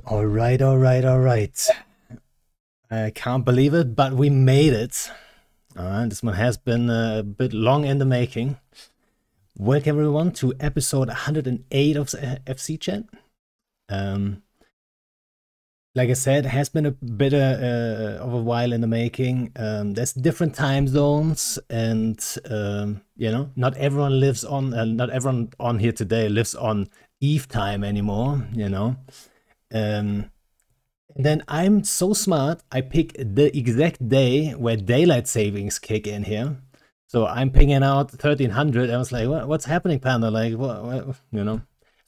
All right, all right, all right. I can't believe it, but we made it. This one has been a bit long in the making. Welcome everyone to episode 108 of FC Chat. Like I said, it has been a bit of a while in the making. There's different time zones, and not everyone lives on. Not everyone on here today lives on Eve time anymore. And then I'm so smart, I pick the exact day where daylight savings kick in here. So I'm picking out 1300. I was like, what's happening, Panda? Like, what?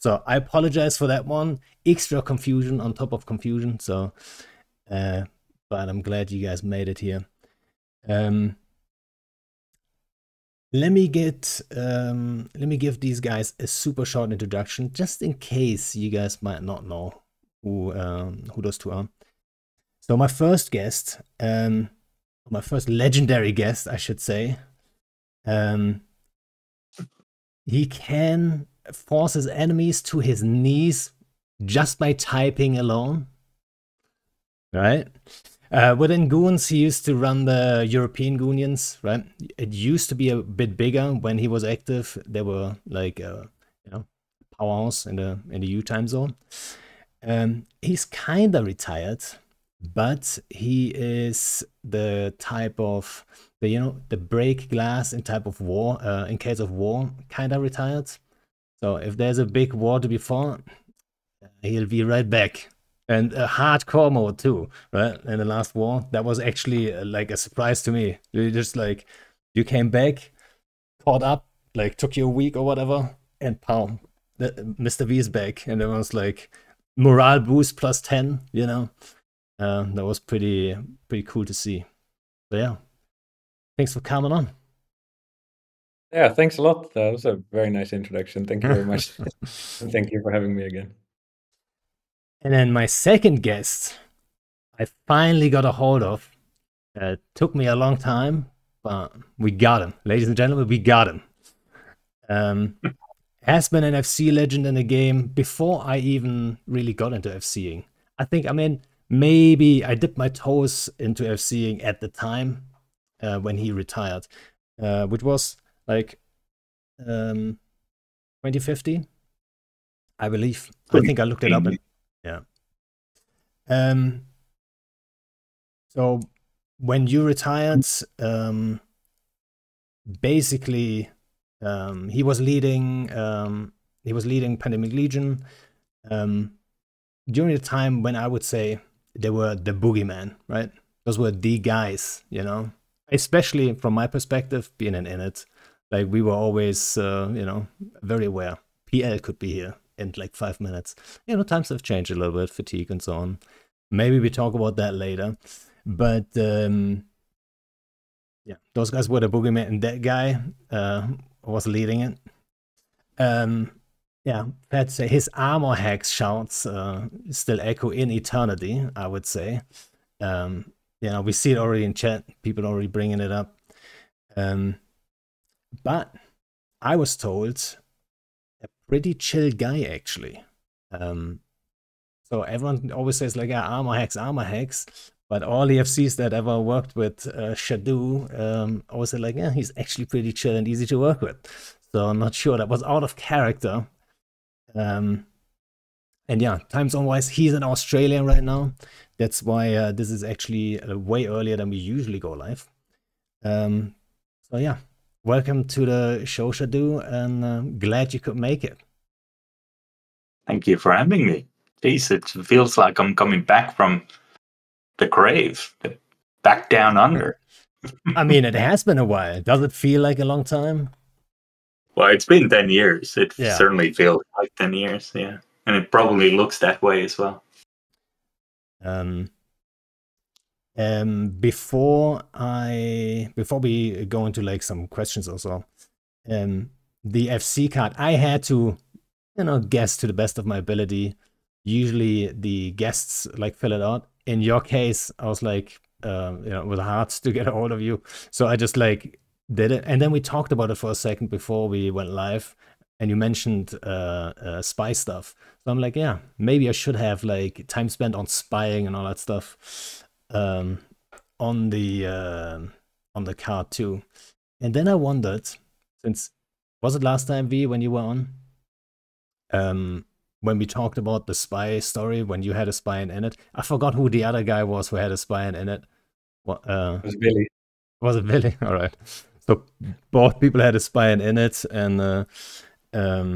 So I apologize for that one. Extra confusion on top of confusion. So, but I'm glad you guys made it here. Let me give these guys a super short introduction, just in case you guys might not know who those two are. So my first guest, my first legendary guest, I should say, he can force his enemies to his knees just by typing alone, right? Within Goons, he used to run the European Goonians, right? It used to be a bit bigger when he was active. They were like, powerhouse in the EU time zone. He's kind of retired, but he is the type of the break glass in type of war, in case of war, kind of retired. So if there's a big war to be fought, he'll be right back. And a hardcore mode too, right? In the last war, that was actually like a surprise to me. You came back, caught up, like took you a week or whatever, and pow, Mr. V is back, and it was like morale boost plus 10. That was pretty cool to see. So yeah, thanks for coming on. Yeah, thanks a lot. That was a very nice introduction. Thank you very much. And thank you for having me again. And then my second guest, I finally got a hold of. It took me a long time, but we got him. Ladies and gentlemen, we got him. Has been an FC legend in the game before I even really got into FCing. Maybe I dipped my toes into FCing at the time when he retired, which was like 2015, I believe. I think I looked it up. Yeah. So when you retired, basically, he was leading Pandemic Legion during the time when I would say they were the boogeyman, right? Those were the guys, especially from my perspective, being in it. Like we were always, very aware. PL could be here in like 5 minutes. Times have changed a little bit, fatigue and so on. Maybe we talk about that later. But yeah, those guys were the boogeyman, and that guy was leading it. Yeah, fair to say his armor hacks shouts still echo in eternity, I would say. We see it already in chat, people already bringing it up. But I was told a pretty chill guy, actually. So everyone always says, like, yeah, armor hacks. But all the FCs that ever worked with Shadoo always said, like, yeah, he's actually pretty chill and easy to work with. So I'm not sure. That was out of character. And yeah, time zone-wise, he's in Australia right now. That's why this is actually way earlier than we usually go live. So yeah. Welcome to the show, Shadoo, and glad you could make it. Thank you for having me. Jeez, it feels like I'm coming back from the grave, back down under. It has been a while. Does it feel like a long time? Well, it's been 10 years. It certainly feels like 10 years, yeah. And it probably looks that way as well. Before we go into like some questions or so, the FC card, I had to, guess to the best of my ability. Usually the guests like fill it out. In your case, I was like, it was hard to get a hold of you. So I just like did it. And then we talked about it for a second before we went live. and you mentioned spy stuff. So I'm like, yeah, maybe I should have like time spent on spying and all that stuff on the card too. And then I wondered, since was it last time V when you were on? When we talked about the spy story, when you had a spy in it, I forgot who the other guy was who had a spy in it. What? It was Billy. Was it Billy? All right. So both people had a spy in it, and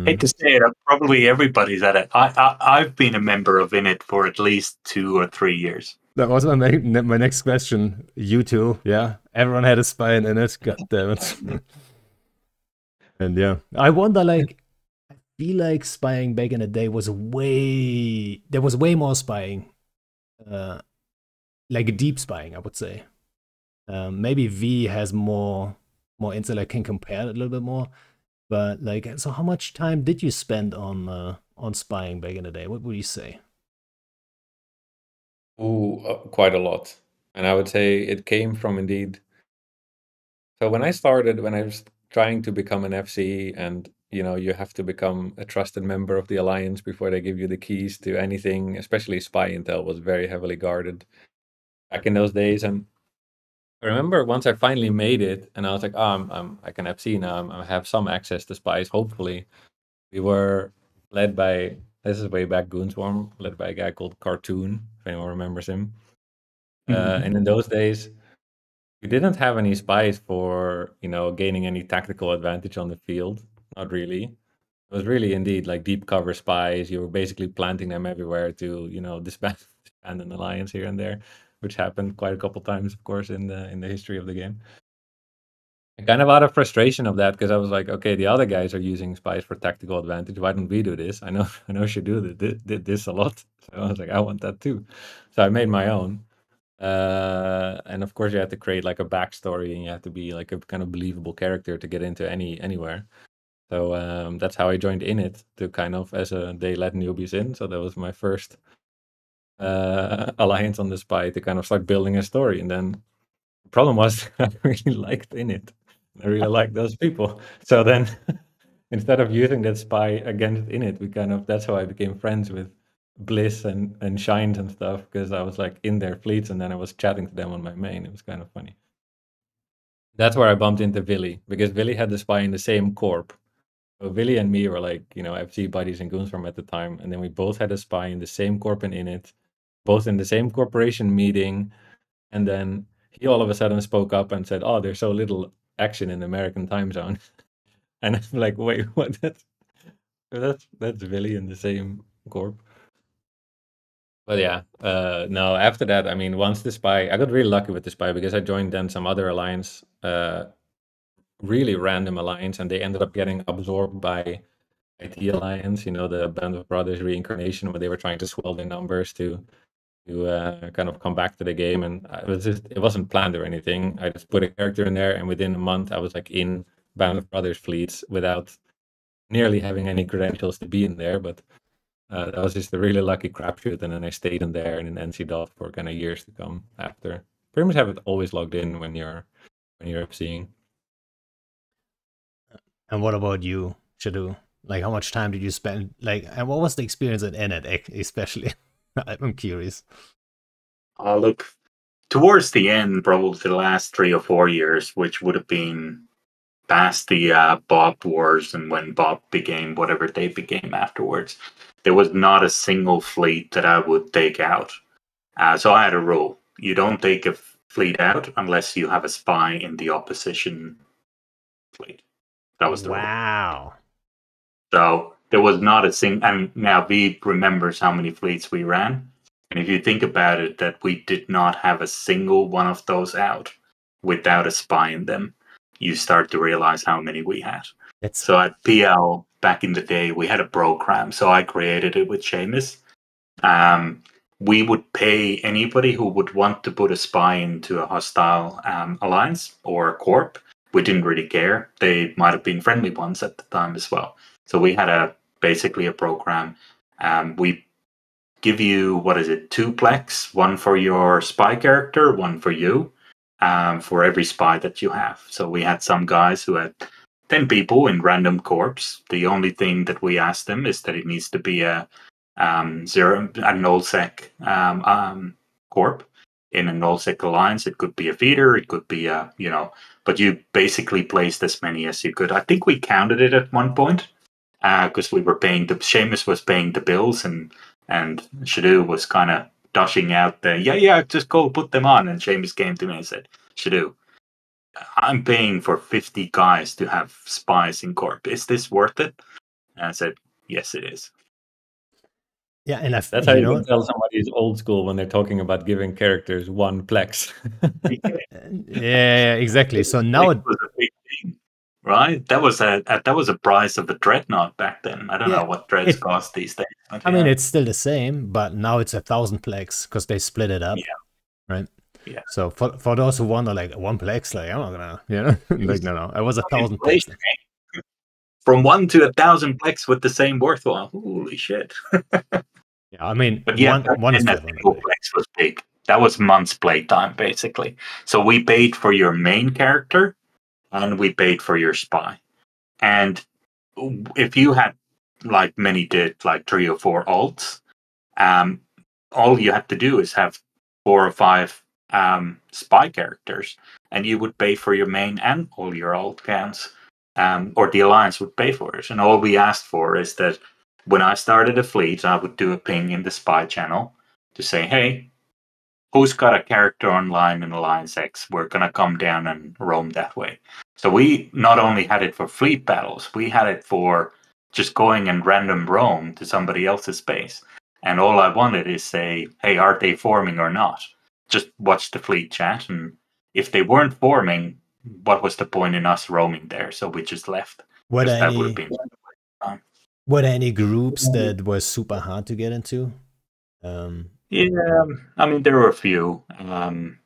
hate to say it, probably everybody's at it. I've been a member of Init for at least 2 or 3 years. that was my next question. You too, yeah. Everyone had a spy in it. God damn it. And yeah, I wonder, like, I feel like spying back in the day was there was way more spying, like deep spying, I would say. Maybe V has more intellect, can compare it a little bit more. But like, so how much time did you spend on spying back in the day? What would you say? Quite a lot. And I would say it came from indeed. So when I was trying to become an FC, and you have to become a trusted member of the Alliance before they give you the keys to anything, especially spy intel was very heavily guarded back in those days. And I remember once I finally made it, and I was like, I can FC now. I have some access to spies, hopefully. We were led by, this is way back Goonswarm, led by a guy called Cartoon, if anyone remembers him. And in those days, we didn't have any spies for, gaining any tactical advantage on the field. Not really. It was really indeed like deep cover spies. You were basically planting them everywhere to, disband an alliance here and there, which happened quite a couple times, of course, in the history of the game. Kind of out of frustration of that, because I was like, okay, the other guys are using spies for tactical advantage. Why don't we do this? I know Shadoo did this a lot. So I was like, I want that too. So I made my own. And of course you had to create like a backstory, and you had to be like a kind of believable character to get into anywhere. So that's how I joined Init, to kind of, they let newbies in. So that was my first alliance on the spy, to kind of start building a story. And then the problem was I really liked Init. I really like those people. So then instead of using that spy against Init, that's how I became friends with Bliss and Shines and stuff, because I was like in their fleets, and then I was chatting to them on my main. It was kind of funny. That's where I bumped into Willy, because Willy had the spy in the same corp. So Willy and me were like, FC buddies in Goonswarm at the time, and then we both had a spy in the same corp in Init, both in the same corporation meeting, and then he all of a sudden spoke up and said, "Oh, there's so little action in the American time zone." And I'm like, wait, what? That's Willy in the same corp. But yeah, no, after that, I mean, once the spy, I got really lucky with the spy, because I joined then some other alliance, really random alliance, and they ended up getting absorbed by IT Alliance, the Band of Brothers reincarnation, where they were trying to swell their numbers to kind of come back to the game. And it wasn't planned or anything. I just put a character in there, and within a month I was like in Band of Brothers fleets without nearly having any credentials to be in there. But that was just a really lucky crapshoot, and then I stayed in there and in NC for kind of years to come after. Pretty much have it always logged in when you're seeing. And what about you, Shadoo? Like, how much time did you spend? Like, and what was the experience at Init, especially? I'm curious. Look, towards the end, probably the last 3 or 4 years, which would have been past the Bob Wars, and when Bob became whatever they became afterwards, there was not a single fleet that I would take out. So I had a rule: you don't take a fleet out unless you have a spy in the opposition fleet. That was the rule. Wow. So there was not a single, and now V remembers how many fleets we ran. And if you think about it, that we did not have a single one of those out without a spy in them, you start to realize how many we had. So at PL back in the day, we had a program. So I created it with Seamus. We would pay anybody who would want to put a spy into a hostile alliance or corp. We didn't really care. They might have been friendly ones at the time as well. So we had basically a program. We give you, 2 plex, one for your spy character, one for you, for every spy that you have. So we had some guys who had 10 people in random corps. The only thing that we ask them is that it needs to be a nullsec corp. In a nullsec alliance, it could be a feeder, it could be a, but you basically placed as many as you could. I think we counted it at one point because we were paying Seamus was paying the bills, and Shadoo was kind of dashing out the just go put them on. And Seamus came to me and said, Shadoo, I'm paying for 50 guys to have spies in Corp. Is this worth it? And I said, yes, it is. Yeah, and that's how you can tell somebody is old school when they're talking about giving characters 1 plex. Yeah, exactly. So now it was a big thing, right? That was a price of a dreadnought back then. I don't know what dreads cost these days. I mean, it's still the same, but now it's 1,000 plex because they split it up, right? Yeah. So for those who wonder, like 1 plex, like I'm not gonna, like no, it was 1,000 plex. From 1 to 1,000 plex with the same worthwhile. Holy shit! Yeah, I mean, but yeah, one single plex was big. That was months playtime basically. So we paid for your main character, and we paid for your spy. And if you had, like many did, like 3 or 4 alts, all you had to do is have 4 or 5 spy characters, and you would pay for your main and all your alt counts, or the alliance would pay for it. And all we asked for is that when I started a fleet, I would do a ping in the spy channel to say, hey, who's got a character online in Alliance X? We're going to come down and roam that way. So we not only had it for fleet battles, we had it for just going and random roam to somebody else's base. And all I wanted is say, hey, are they forming or not? Just watch the fleet chat. And if they weren't forming, what was the point in us roaming there? So we just left. Were there any groups that were super hard to get into? Yeah, I mean, there were a few. Some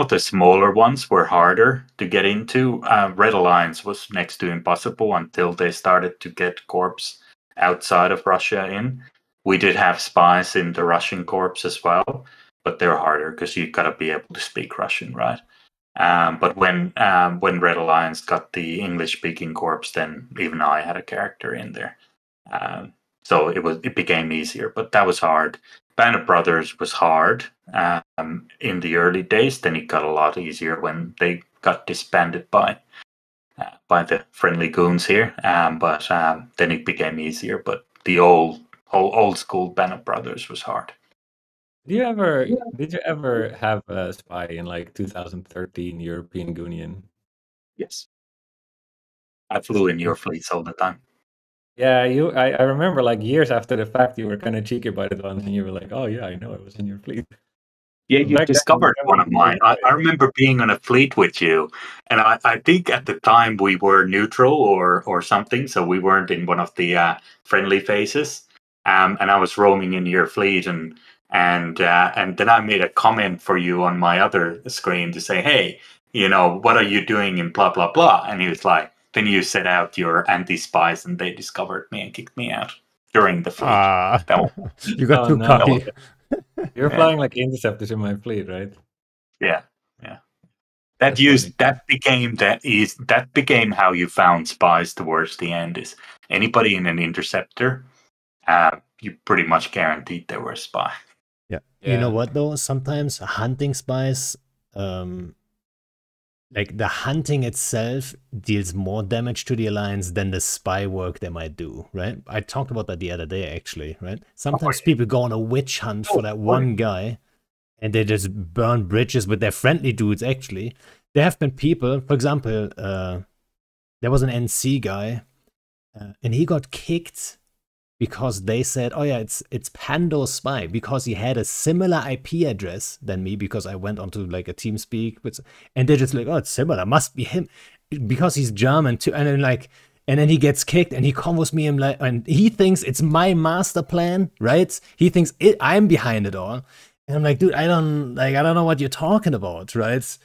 of the smaller ones were harder to get into. Red Alliance was next to impossible until they started to get corps outside of Russia in. We did have spies in the Russian corps as well, but they're harder because you got to be able to speak Russian, right? But when Red Alliance got the English-speaking corps, then even I had a character in there. So it became easier, but that was hard. Band of Brothers was hard in the early days. Then it got a lot easier when they got disbanded by the friendly goons here. But then it became easier. But the old school Band of Brothers was hard. Did you ever have a spy in like 2013 European Union? Yes, I flew in your fleets all the time. Yeah, I remember like years after the fact, you were kind of cheeky about it once, and you were like, "Oh yeah, I know, I was in your fleet." Yeah, you discovered one of mine. I remember being on a fleet with you, and I think at the time we were neutral or something, so we weren't in one of the friendly phases. And I was roaming in your fleet, and then I made a comment for you on my other screen to say, "Hey, what are you doing in blah blah blah?" And he was like, then you set out your anti-spies, and they discovered me and kicked me out during the fleet. You got too cocky. You're flying like interceptors in my fleet, right? Yeah. That became how you found spies towards the end. Is anybody in an interceptor, you pretty much guaranteed they were a spy. Yeah. You know what though? Sometimes hunting spies, like the hunting itself deals more damage to the alliance than the spy work they might do, right? I talked about that the other day, actually, right? Sometimes people go on a witch hunt for that one guy, and they just burn bridges with their friendly dudes, actually. There have been people, for example, there was an NC guy, and he got kicked because they said, oh yeah, it's Pando's spy, because he had a similar IP address than me, because I went onto like a TeamSpeak, and they're just like, oh, it's similar, must be him, because he's German too. And then he gets kicked, and he combos me, and he thinks it's my master plan, right? He thinks I'm behind it all. And I'm like, dude, I don't know what you're talking about, right?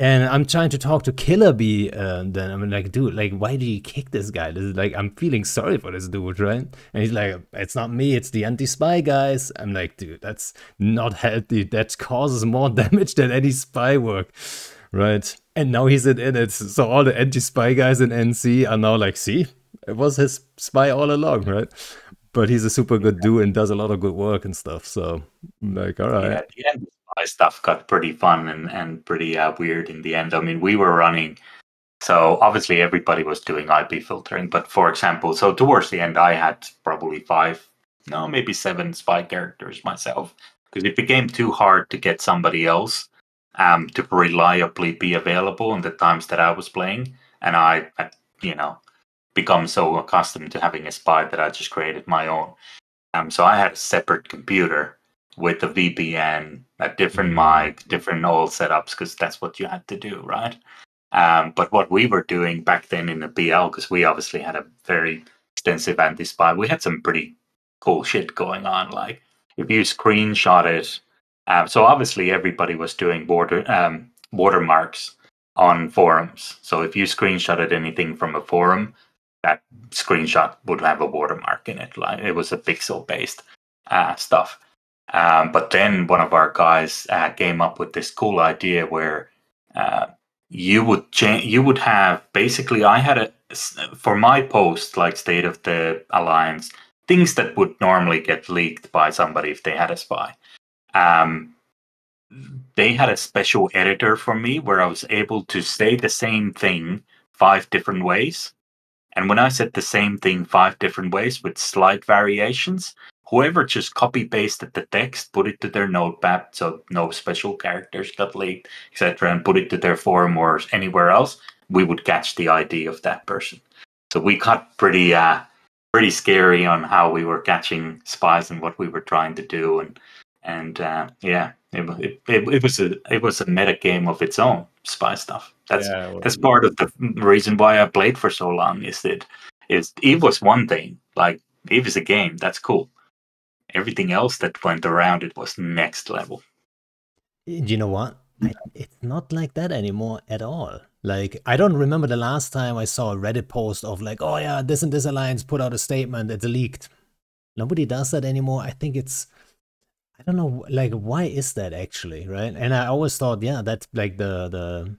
And I'm trying to talk to Killer Bee, then I'm like, dude, like, why do you kick this guy? This is like, I'm feeling sorry for this dude, right? And he's like, it's not me, it's the anti-spy guys. I'm like, dude, that's not healthy. That causes more damage than any spy work, right? And now he's in it. So all the anti-spy guys in NC are now like, see, it was his spy all along, right? But he's a super good dude and does a lot of good work and stuff. So I'm like, all right. Yeah, the end spy stuff got pretty fun and pretty weird in the end. I mean, we were running. So obviously everybody was doing IP filtering, but for example, so towards the end, I had probably 5, no, maybe 7 spy characters myself because it became too hard to get somebody else to reliably be available in the times that I was playing, and I had, become so accustomed to having a spy that I just created my own. So I had a separate computer with a VPN, a different mic, different old setups because that's what you had to do, right? But what we were doing back then in the BL, because we obviously had a very extensive anti-spy, we had some pretty cool shit going on. Like if you screenshot it, so obviously everybody was doing watermarks on forums. So if you screenshotted anything from a forum, that screenshot would have a watermark in it. Like it was a pixel-based stuff. But then one of our guys came up with this cool idea where you would have basically I had for my post like State of the Alliance, things that would normally get leaked by somebody if they had a spy. They had a special editor for me where I was able to say the same thing 5 different ways. And when I said the same thing 5 different ways with slight variations, whoever just copy pasted the text, put it to their notepad, so no special characters got leaked, etc., and put it to their forum or anywhere else, we would catch the ID of that person. So we got pretty scary on how we were catching spies and what we were trying to do, and yeah, it was a meta game of its own, spy stuff. That's part of the reason why I played for so long. Is Eve was one thing, like Eve is a game, that's cool. Everything else that went around it was next level. You know what? It's not like that anymore at all. Like, I don't remember the last time I saw a Reddit post of like, oh yeah, this and this alliance put out a statement, it's leaked. Nobody does that anymore. I think I don't know, like, why is that actually, right? And I always thought, yeah, that's like the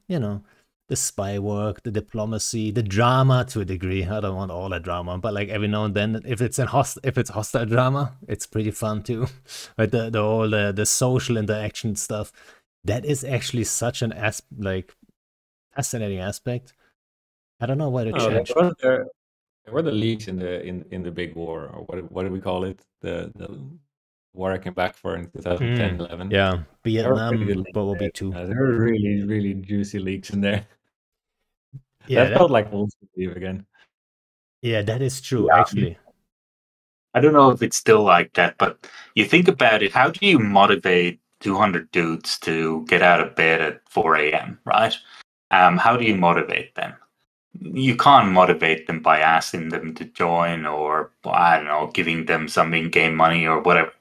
the spy work, the diplomacy, the drama to a degree. I don't want all that drama, but like every now and then, if it's hostile drama, it's pretty fun too. Like the social interaction stuff, that is actually such an fascinating aspect. I don't know why it changed. There were the leaks in the big war, or what do we call it? The war I came back for in 2010, 11. Yeah, Vietnam, World War II. There were really, really juicy leaks in there. Yeah, that felt like old Steve again. Yeah, that is true, actually. I don't know if it's still like that, but you think about it, how do you motivate 200 dudes to get out of bed at 4 a.m., right? How do you motivate them? You can't motivate them by asking them to join or, I don't know, giving them some in-game money or whatever.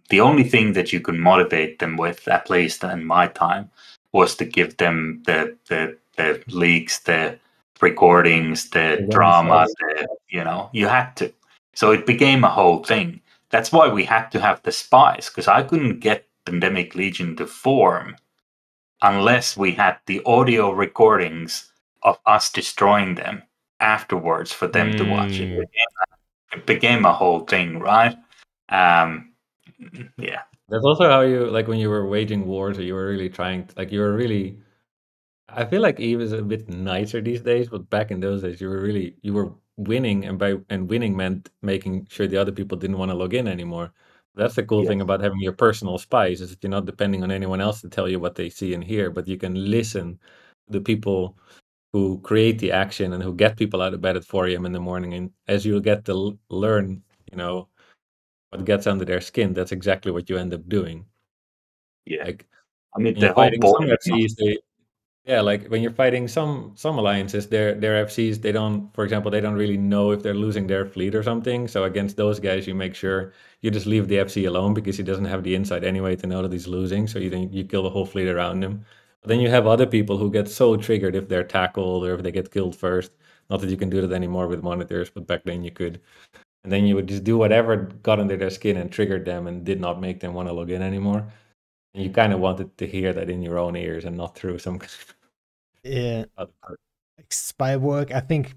The only thing that you can motivate them with, at least in my time, was to give them the leaks, the recordings, the drama, you had to. So it became a whole thing. That's why we had to have the spies, because I couldn't get Pandemic Legion to form unless we had the audio recordings of us destroying them afterwards for them to watch it. It became a whole thing, right? Yeah. That's also how you, like, when you were waging wars, or you were really trying, like, you were really. I feel like Eve is a bit nicer these days, but back in those days, you were winning, and winning meant making sure the other people didn't want to log in anymore. That's the cool thing about having your personal spies, is that you're not depending on anyone else to tell you what they see and hear, but you can listen to the people who create the action and who get people out of bed at 4 a.m. in the morning. And as you get to learn, what gets under their skin, that's exactly what you end up doing. Yeah. Like, I mean, when you're the whole fighting some point. FCs, like when you're fighting some alliances, their FCs, they don't, for example, they don't really know if they're losing their fleet or something. So against those guys, you make sure you just leave the FC alone, because he doesn't have the insight anyway to know that he's losing. So you kill the whole fleet around him. But then you have other people who get so triggered if they're tackled or if they get killed first. Not that you can do that anymore with monitors, but back then you could. And then you would just do whatever got under their skin and triggered them and did not make them want to log in anymore. And you kind of wanted to hear that in your own ears and not through some Yeah, other part. like spy work. I think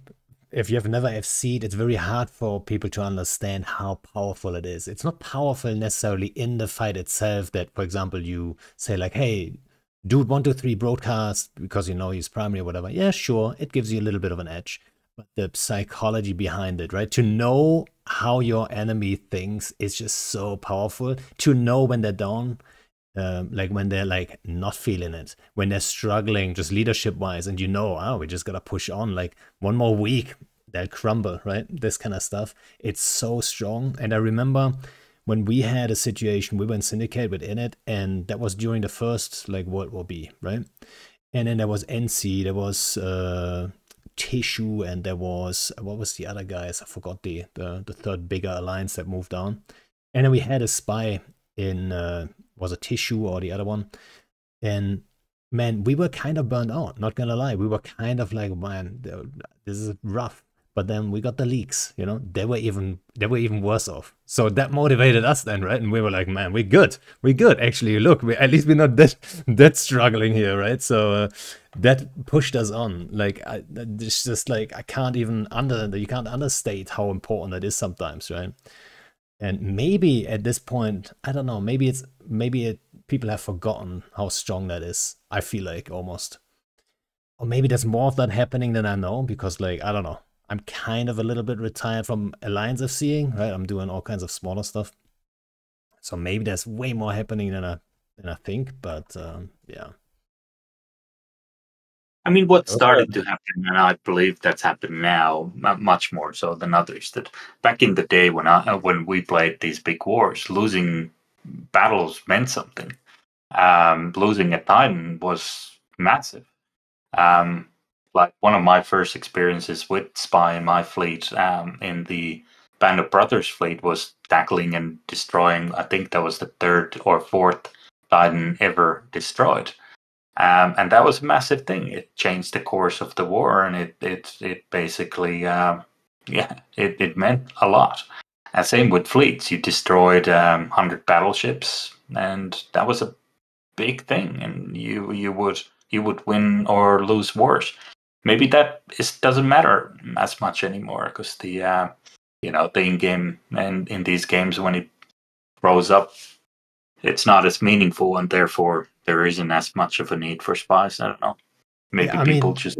if you have never FC'd, it's very hard for people to understand how powerful it is. It's not powerful necessarily in the fight itself. That, for example, you say like, "Hey, dude, 123 broadcast," because you know he's primary or whatever. Yeah, sure, it gives you a little bit of an edge, but the psychology behind it, right? To know how your enemy thinks is just so powerful. To know when they're down, like when they're like not feeling it, when they're struggling just leadership wise, and you know, oh, we just gotta push on, like one more week they'll crumble, right? This kind of stuff. It's so strong. And I remember when we had a situation, we were in syndicate within it, and that was during the first like World War B, right? And then there was NC, there was Tissue, and there was, what was the other guys? I forgot the third bigger alliance that moved on. And then we had a spy in was a Tissue or the other one. And man, we were kind of burned out, not gonna lie. We were kind of like, man, this is rough. But then we got the leaks, you know, they were even worse off. So that motivated us then, right? And we were like, man, we're good. We're good. Actually, look, at least we're not that struggling here, right? So that pushed us on. Like, it's just like, you can't understate how important that is sometimes, right? And maybe at this point, I don't know, people have forgotten how strong that is. I feel like almost. Or maybe there's more of that happening than I know, because like, I don't know. I'm kind of a little bit retired from Alliance FCing, right? I'm doing all kinds of smaller stuff. So maybe there's way more happening than I think, but yeah. I mean, what started to happen, and I believe that's happened now, much more so than others. That back in the day when we played these big wars, losing battles meant something. Losing a Titan was massive. Um, like one of my first experiences with Spy in my fleet, in the Band of Brothers fleet, was tackling and destroying. I think that was the third or fourth Titan ever destroyed. And that was a massive thing. It changed the course of the war, and it basically, it meant a lot. And same with fleets. You destroyed 100 battleships, and that was a big thing. And you would win or lose wars. Maybe doesn't matter as much anymore, because the in game and in these games, when it grows up, it's not as meaningful, and therefore there isn't as much of a need for spies. I don't know. Maybe Yeah, I people mean, just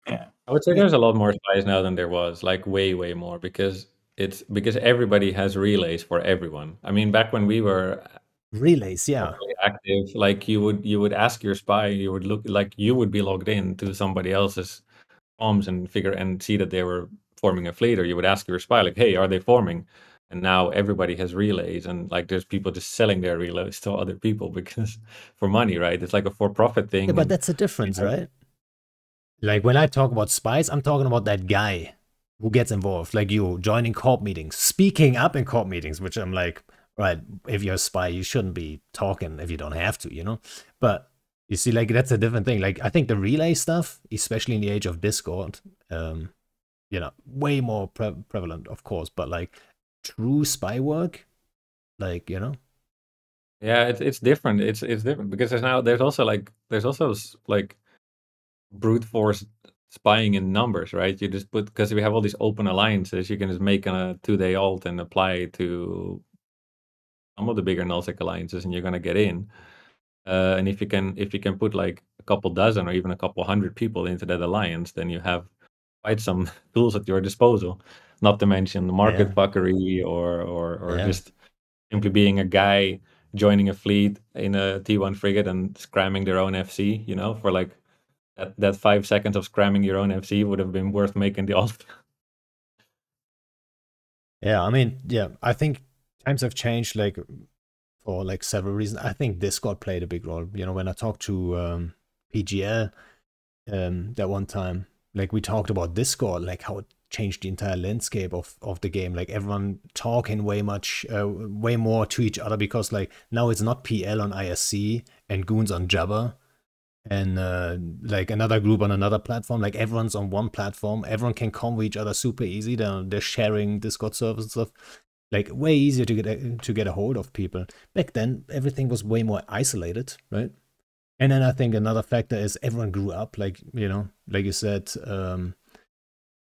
yeah. I would say yeah, there's a lot more spies now than there was, like way, way more, because everybody has relays for everyone. I mean, back when we were relays, yeah. really active, like you would ask your spy, you would look like you would be logged in to somebody else's comms and see that they were forming a fleet, or you would ask your spy like, "Hey, are they forming?" And now everybody has relays, and like there's people just selling their relays to other people because for money, right? It's like a for-profit Yeah, thing, but and that's a difference, right? Like when I talk about spies, I'm talking about that guy who gets involved, like you joining corp meetings, speaking up in corp meetings, which I'm like, right, if you're a spy, you shouldn't be talking if you don't have to, you know? But you see, like that's a different thing. Like I think the relay stuff, especially in the age of Discord, way more prevalent, of course, but like true spy work, like, yeah, it's different. It's different because there's also like brute force spying in numbers, right? You just put, because we have all these open alliances, you can just make a 2-day alt and apply it to some of the bigger nullsec alliances, and you're gonna get in. And if you can put like a couple dozen or even a couple hundred people into that alliance, then you have quite some tools at your disposal. Not to mention the market yeah, fuckery, or yeah. just simply being a guy joining a fleet in a T1 frigate and scramming their own FC, for like that 5 seconds of scramming your own FC would have been worth making the alt. Yeah, I mean, yeah, I think times have changed, like for like several reasons. I think Discord played a big role. You know, when I talked to PGL that one time, like we talked about Discord, like how it changed the entire landscape of the game. Like everyone talking way more to each other, because like now it's not PL on ISC and goons on Jabber and like another group on another platform. Like everyone's on one platform, everyone can convo each other super easy. They're sharing Discord servers and stuff, like way easier to get a hold of people. Back then everything was way more isolated, right? And then I think another factor is everyone grew up, like, you know, like you said,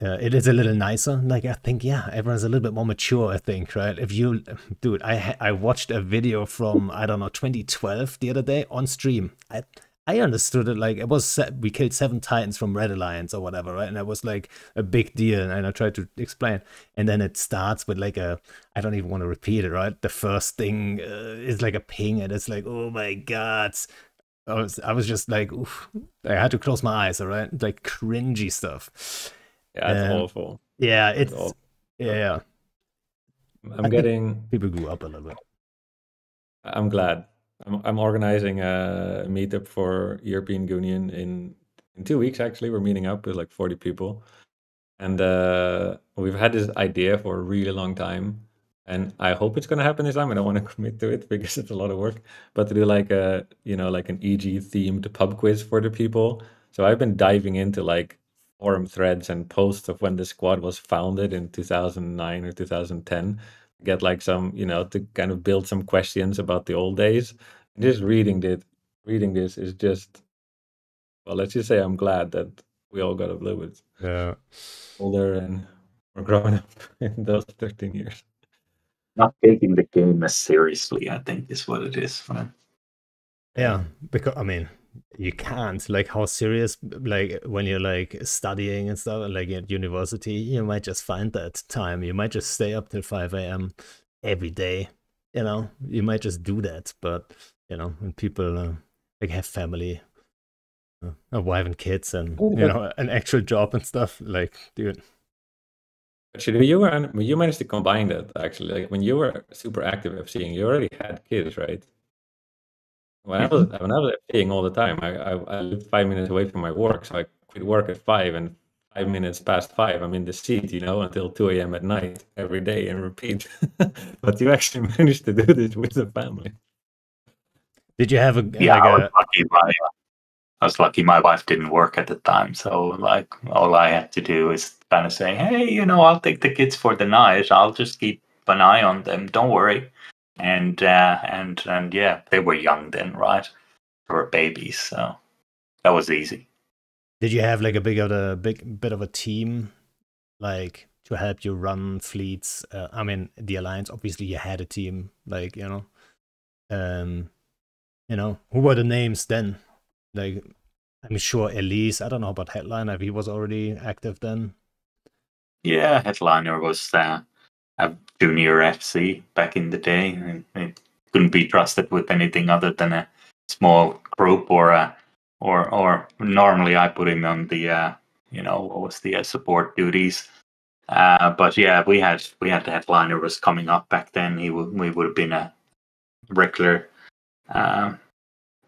it is a little nicer. Like, I think, yeah, everyone's a little bit more mature, I think, right? If you, dude, I watched a video from, I don't know, 2012 the other day on stream. I understood it like it was we killed 7 Titans from Red Alliance or whatever, right? And it was like a big deal, and I tried to explain. And then it starts with like I don't even want to repeat it, right? The first thing is like a ping, and it's like, oh my god. I was just like, oof. I had to close my eyes, all right? Like cringy stuff. Yeah, it's awful. Yeah, it's awful. Yeah. I'm getting people grew up a little bit. I'm glad. I'm organizing a meetup for European Union in 2 weeks. Actually, we're meeting up with like 40 people, and we've had this idea for a really long time. And I hope it's going to happen this time. I don't want to commit to it because it's a lot of work. But to do like a, you know, like an EG themed pub quiz for the people. So I've been diving into like forum threads and posts of when the squad was founded in 2009 or 2010. Get like some, you know, to kind of build some questions about the old days. And just reading this is just, well, let's just say I'm glad that we all got a little bit older and we're growing up in those 13 years. Not taking the game as seriously, I think, is what it is, right? Yeah, because I mean, you can't, like, how serious, like when you're like studying and stuff, like at university, you might just find that time. You might just stay up till 5 a.m. every day. You know, you might just do that. But you know, when people like have family, a wife and kids, and you know, an actual job and stuff, like, dude. Actually, you managed to combine that, actually. Like when you were super active FCing, you already had kids, right? When I was FCing all the time, I lived 5 minutes away from my work, so I quit work at 5, and 5 minutes past 5, I'm in the seat, you know, until 2 a.m. at night every day and repeat. But you actually managed to do this with the family. Did you have a I was lucky my wife didn't work at the time, so like all I had to do is kind of say, hey, you know, I'll take the kids for the night. I'll just keep an eye on them. Don't worry. And yeah, they were young then, right? They were babies, so that was easy. Did you have like a big bit of a team, like to help you run fleets? I mean, the Alliance, obviously, you had a team, like, you know, who were the names then? Like, I'm sure Elise, I don't know about Headliner, if he was already active then. Yeah, Headliner was a junior FC back in the day, and it couldn't be trusted with anything other than a small group or normally I put him on the you know, what was the support duties. But yeah, we had the Headliner was coming up back then. We would have been a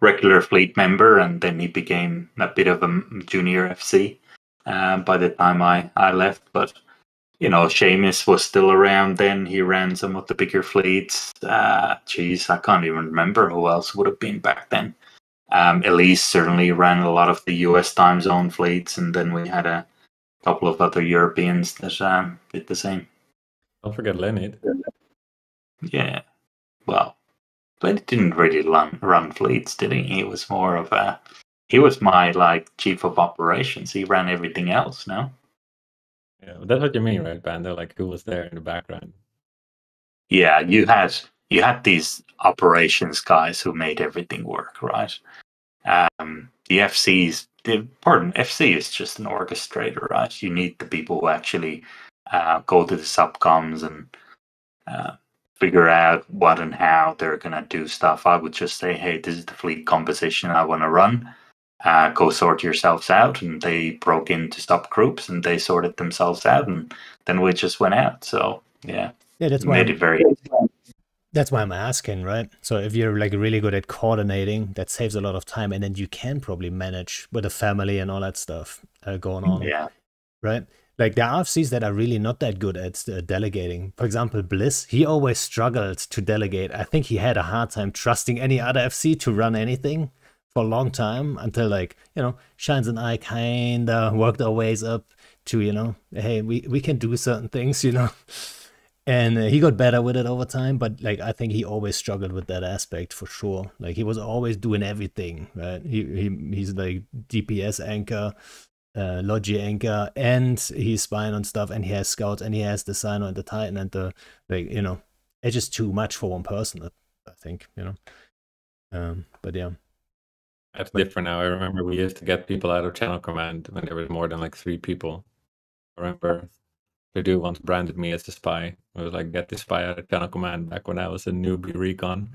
regular fleet member, and then he became a bit of a junior FC by the time I left. But you know, Seamus was still around then. He ran some of the bigger fleets. Geez, I can't even remember who else would have been back then. Elise certainly ran a lot of the US time zone fleets, and then we had a couple of other Europeans that did the same. Don't forget Leonid. Yeah, well, Leonid didn't really run fleets, did he? He was more of he was my like chief of operations. He ran everything else, no? Yeah, that's what you mean, right, Panda? Like who was there in the background? Yeah, you had these operations guys who made everything work, right? The FC is just an orchestrator, right? You need the people who actually go to the subcoms and figure out what and how they're gonna do stuff. I would just say, hey, this is the fleet composition I want to run. Go sort yourselves out, and they broke into subgroups and they sorted themselves out, and then we just went out. So yeah, that's made it very easy. That's why I'm asking, right? So if you're like really good at coordinating, that saves a lot of time, and then you can probably manage with a family and all that stuff going on. Yeah, right. Like there are FCs that are really not that good at delegating. For example, Bliss, he always struggled to delegate. I think he had a hard time trusting any other FC to run anything for a long time until, like, you know, Shines and I kinda worked our ways up to, you know, hey, we can do certain things, you know. And he got better with it over time, but like I think he always struggled with that aspect for sure. Like he was always doing everything, right? He's like DPS anchor, Logi anchor, and he's spying on stuff, and he has scouts, and he has the Sino and the Titan, and the like. It's just too much for one person. I think but yeah. That's different now. I remember we used to get people out of channel command when there was more than like 3 people. I remember Shadoo once branded me as the spy. I was like, get the spy out of channel command back when I was a newbie recon.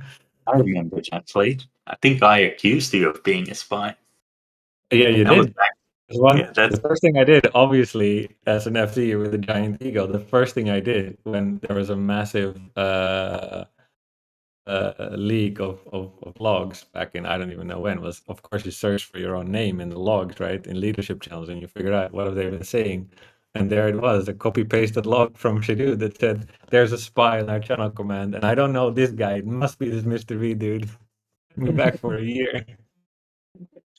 I remember that fleet. I think I accused you of being a spy. Yeah, you That was did. back. Yeah, The first thing I did, obviously, as an FC with a giant ego, the first thing I did when there was a massive leak of logs back in, I don't even know when, was of course you search for your own name in the logs, right, in leadership channels, and you figure out what have they been saying. And there it was, a copy-pasted log from Shadoo that said, there's a spy in our channel command, and I don't know this guy, it must be this Mr. V dude. Me back for a year.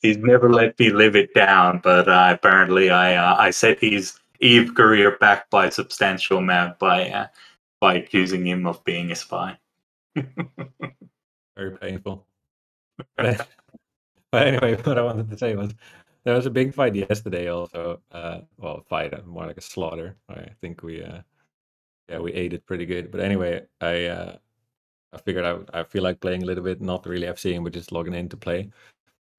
He's never let me live it down, but apparently I set his Eve career back by a substantial amount by accusing him of being a spy. Very painful. But anyway, what I wanted to say was there was a big fight yesterday also. Well, fight, more like a slaughter. I think we ate it pretty good. But anyway, I figured I feel like playing a little bit, not really FCing, but just logging in to play.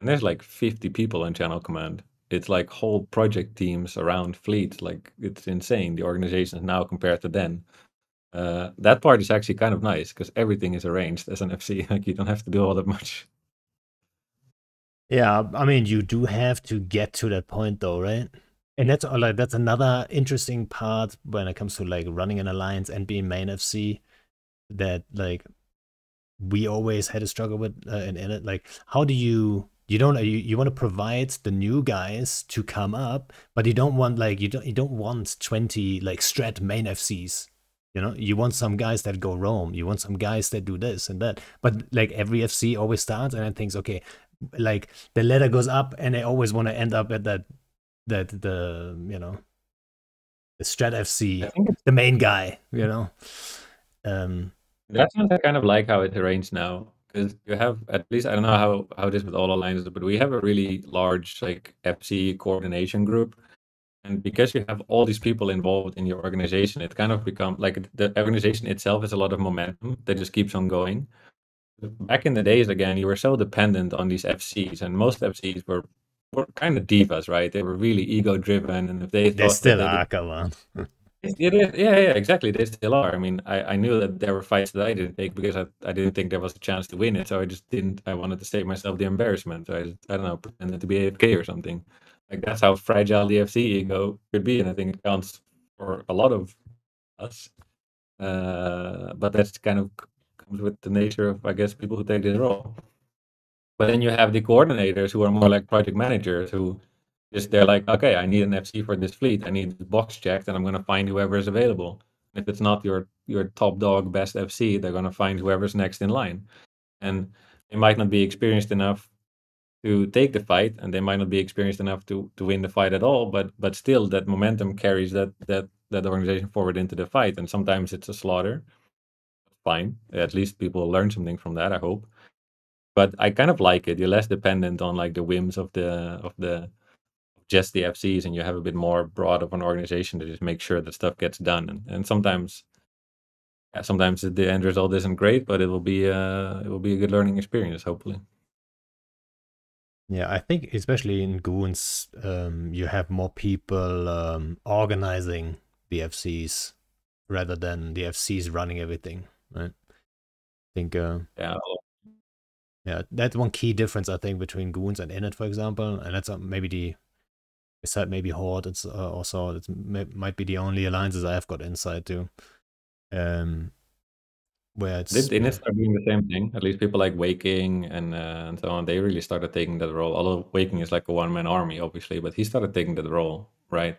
And there's like 50 people in channel command. It's like whole project teams around fleets. Like it's insane. The organization is now compared to then. That part is actually kind of nice because everything is arranged as an FC. Like you don't have to do all that much. Yeah, I mean, you do have to get to that point though, right? And that's another interesting part when it comes to like running an alliance and being main FC that like we always had a struggle with in it. Like, how do you want to provide the new guys to come up, but you don't want like you don't want 20 like strat main FCs. You want some guys that go roam. You want some guys that do this and that. But like every FC always starts and then thinks, okay, like the ladder goes up, and they always want to end up at the strat FC, the main guy. That's what I kind of like how it's arranged now, because you have, at least I don't know how it is with all alliances, but we have a really large like FC coordination group, and because you have all these people involved in your organization, it kind of becomes like the organization itself is a lot of momentum that just keeps on going. Back in the days, again, you were so dependent on these FCs, and most FCs were kind of divas, right? They were really ego driven, and if they They thought still that are, come on. yeah, exactly. They still are. I mean, I knew that there were fights that I didn't take because I didn't think there was a chance to win it, so I just didn't. I wanted to save myself the embarrassment. So I don't know, pretended to be AFK or something. Like that's how fragile the FC ego could be, and I think it counts for a lot of us. But that's kind of comes with the nature of, I guess, people who take this role. But then you have the coordinators who are more like project managers who just they're like, okay, I need an FC for this fleet. I need the box checked, and I'm gonna find whoever is available. If it's not your top dog best FC, they're gonna find whoever's next in line. And they might not be experienced enough to take the fight, and they might not be experienced enough to win the fight at all. But still, that momentum carries that organization forward into the fight. And sometimes it's a slaughter. Fine. At least people learn something from that, I hope. But I kind of like it. You're less dependent on like the whims of the just the FCs, and you have a bit more broad of an organization to just make sure that stuff gets done. And sometimes the end result isn't great, but it will be a good learning experience, hopefully. Yeah, I think especially in Goons, you have more people organizing the FCs rather than the FCs running everything, right? I think yeah, that's one key difference I think between Goons and Init, for example, and that's maybe maybe Horde. It's also might be the only alliances I've got insight to. Where it's Did Init start doing the same thing? At least people like Waking and so on, they really started taking that role. Although Waking is like a one-man army, obviously, but he started taking that role, right?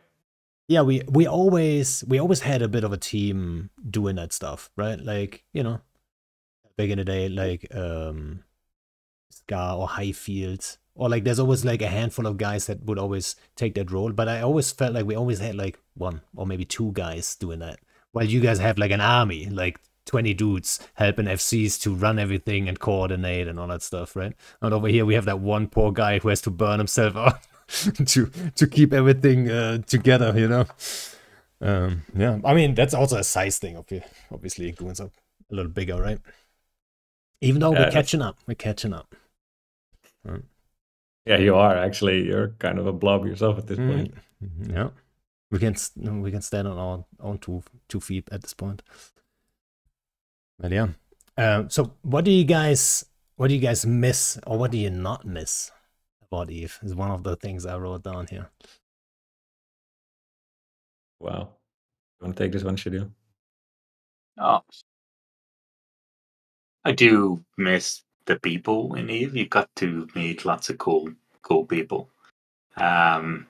Yeah, we always had a bit of a team doing that stuff, right? Like, back in the day, like Scar or Highfield, or like there's always like a handful of guys that would always take that role. But I always felt like we always had like one or maybe two guys doing that, while you guys have like an army, like 20 dudes helping FCs to run everything and coordinate and all that stuff, right? And over here we have that one poor guy who has to burn himself out to keep everything together, you know. Yeah, I mean that's also a size thing. Obviously, Goons are a little bigger, right? Even though we're catching up. Yeah, you are actually. You're kind of a blob yourself at this point. Yeah, we can stand on our own two feet at this point. But yeah, so what do you guys miss, or what do you not miss about Eve? Is one of the things I wrote down here. Wow, you want to take this one, Shadoo? Oh, I do miss the people in Eve. You got to meet lots of cool people. And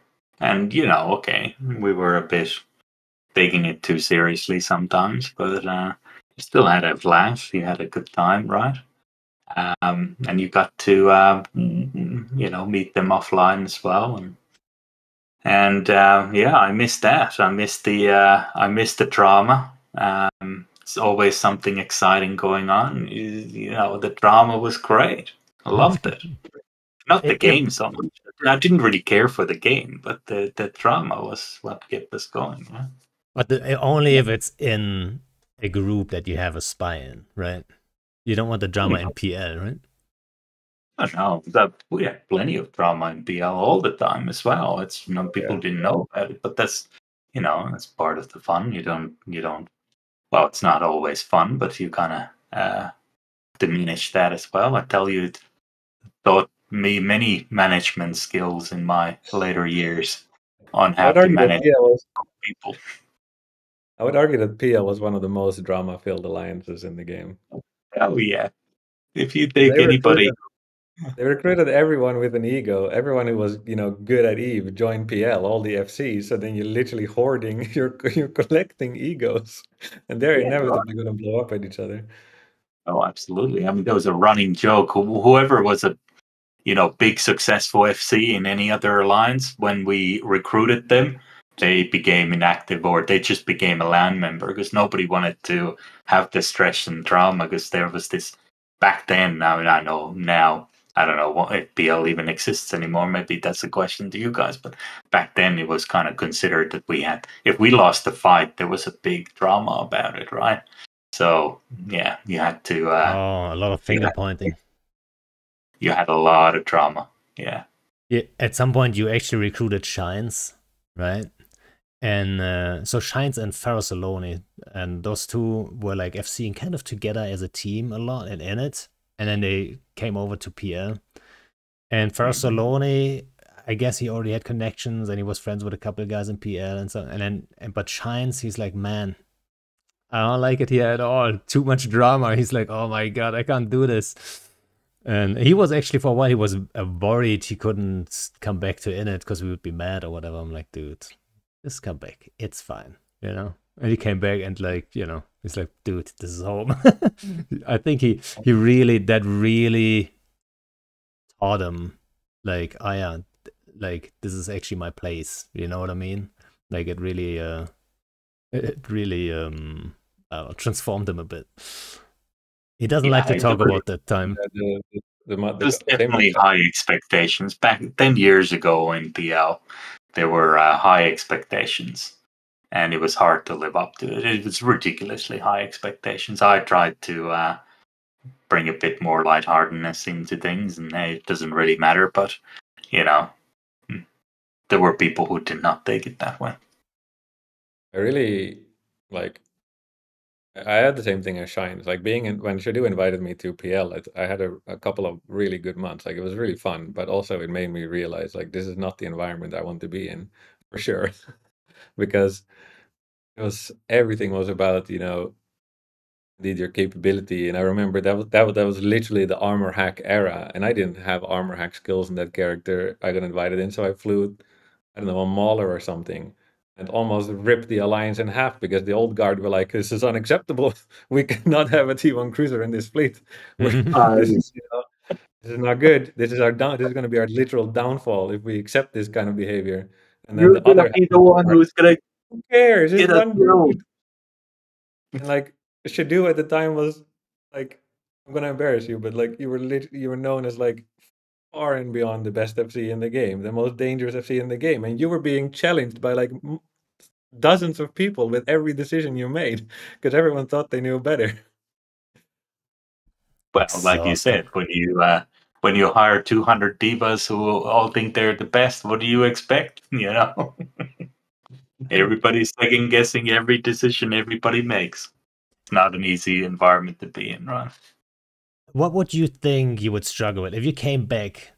you know, okay, we were a bit taking it too seriously sometimes, but you still had a laugh. You had a good time, right? And you got to you know, meet them offline as well, and yeah, I miss that. I miss the drama. It's always something exciting going on. You know, the drama was great. I loved it. Not the game so much. I didn't really care for the game, but the drama was what kept us going. Yeah? But only if it's in a group that you have a spy in, right? You don't want the drama in PL, right? Oh, no, we had plenty of drama in PL all the time as well. It's, you know, people didn't know about it, but that's, you know, that's part of the fun. You don't. Well, it's not always fun, but you kind of diminish that as well. I tell you, it taught me many management skills in my later years on how to manage people. I would argue that PL was one of the most drama-filled alliances in the game. Oh yeah, if you take anybody, they recruited everyone with an ego. Everyone who was, you know, good at Eve joined PL, all the FCs. So then you're literally hoarding, you're collecting egos, and they're inevitably going to blow up at each other. Oh, absolutely. I mean, there was a running joke. Whoever was a, you know, big successful FC in any other alliance, when we recruited them, they became inactive, or they just became a LAN member, because nobody wanted to have the stress and drama, because there was this back then. Now I know now. I don't know if PL even exists anymore. Maybe that's a question to you guys. But back then, it was kind of considered that we had, if we lost the fight, there was a big drama about it, right? So yeah, you had to. A lot of finger pointing. You had a lot of drama. Yeah. Yeah. At some point, you actually recruited Shines, right? And so Shines and Farrosaloni, and those two were like FCing kind of together as a team a lot and in it. And then they came over to PL. And Farrosaloni, I guess he already had connections and he was friends with a couple of guys in PL and so. But Shines, he's like, man, I don't like it here at all. Too much drama. He's like, oh my god, I can't do this. And he was actually, for a while, he was worried he couldn't come back to Init because we would be mad or whatever. I'm like, dude, just come back. It's fine, you know? And he came back and, like, you know, he's like, dude, this is home. I think he really taught him, like, oh yeah, like, this is actually my place. You know what I mean? Like, it really transformed him a bit. He doesn't like to talk about that time. There's definitely high expectations. Back 10 years ago in PL, there were high expectations, and it was hard to live up to it. It was ridiculously high expectations. I tried to bring a bit more lightheartedness into things, and hey, it doesn't really matter, but, you know, there were people who did not take it that way. I really, like, I had the same thing as Shines. Like, when Shadoo invited me to PL, I had a couple of really good months. Like, it was really fun, but also it made me realize, like, this is not the environment I want to be in, for sure. Because everything was about, you know, indeed your capability. And I remember that was literally the armor hack era, and I didn't have armor hack skills in that character I got invited in, so I flew, I don't know, a Mauler or something, and almost ripped the alliance in half because the old guard were like, "This is unacceptable. We cannot have a T1 cruiser in this fleet. This is, you know, this is not good. This is This is going to be our literal downfall if we accept this kind of behavior." And then You're gonna be the one who's gonna who cares? It's one dude. And like Shadoo at the time was like, I'm gonna embarrass you, but like you were known as like far and beyond the best FC in the game, the most dangerous FC in the game, and you were being challenged by like dozens of people with every decision you made because everyone thought they knew better. Well, like you Exhausting. said, when you hire 200 divas who all think they're the best, what do you expect? You know, everybody's second guessing every decision everybody makes. It's not an easy environment to be in, right? What would you think you would struggle with if you came back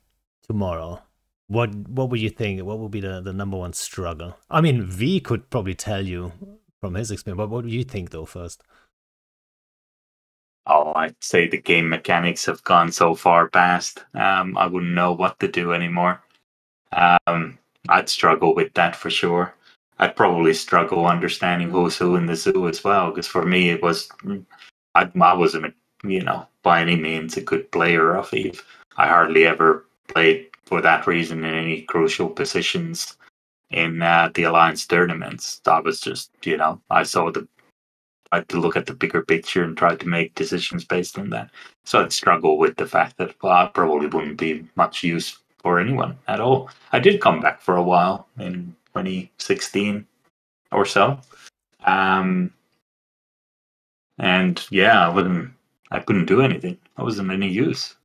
tomorrow? What would you think? What would be the number one struggle? I mean, V could probably tell you from his experience, but what do you think though first? Oh, I'd say the game mechanics have gone so far past. I wouldn't know what to do anymore. I'd struggle with that for sure. I'd probably struggle understanding who's who in the zoo as well, because for me it was I wasn't by any means a good player of Eve. I hardly ever played for that reason in any crucial positions in the Alliance tournaments. I was just I had to look at the bigger picture and try to make decisions based on that. So I'd struggle with the fact that I probably wouldn't be much use for anyone at all. I did come back for a while in 2016 or so. And yeah, I couldn't do anything. I wasn't any use.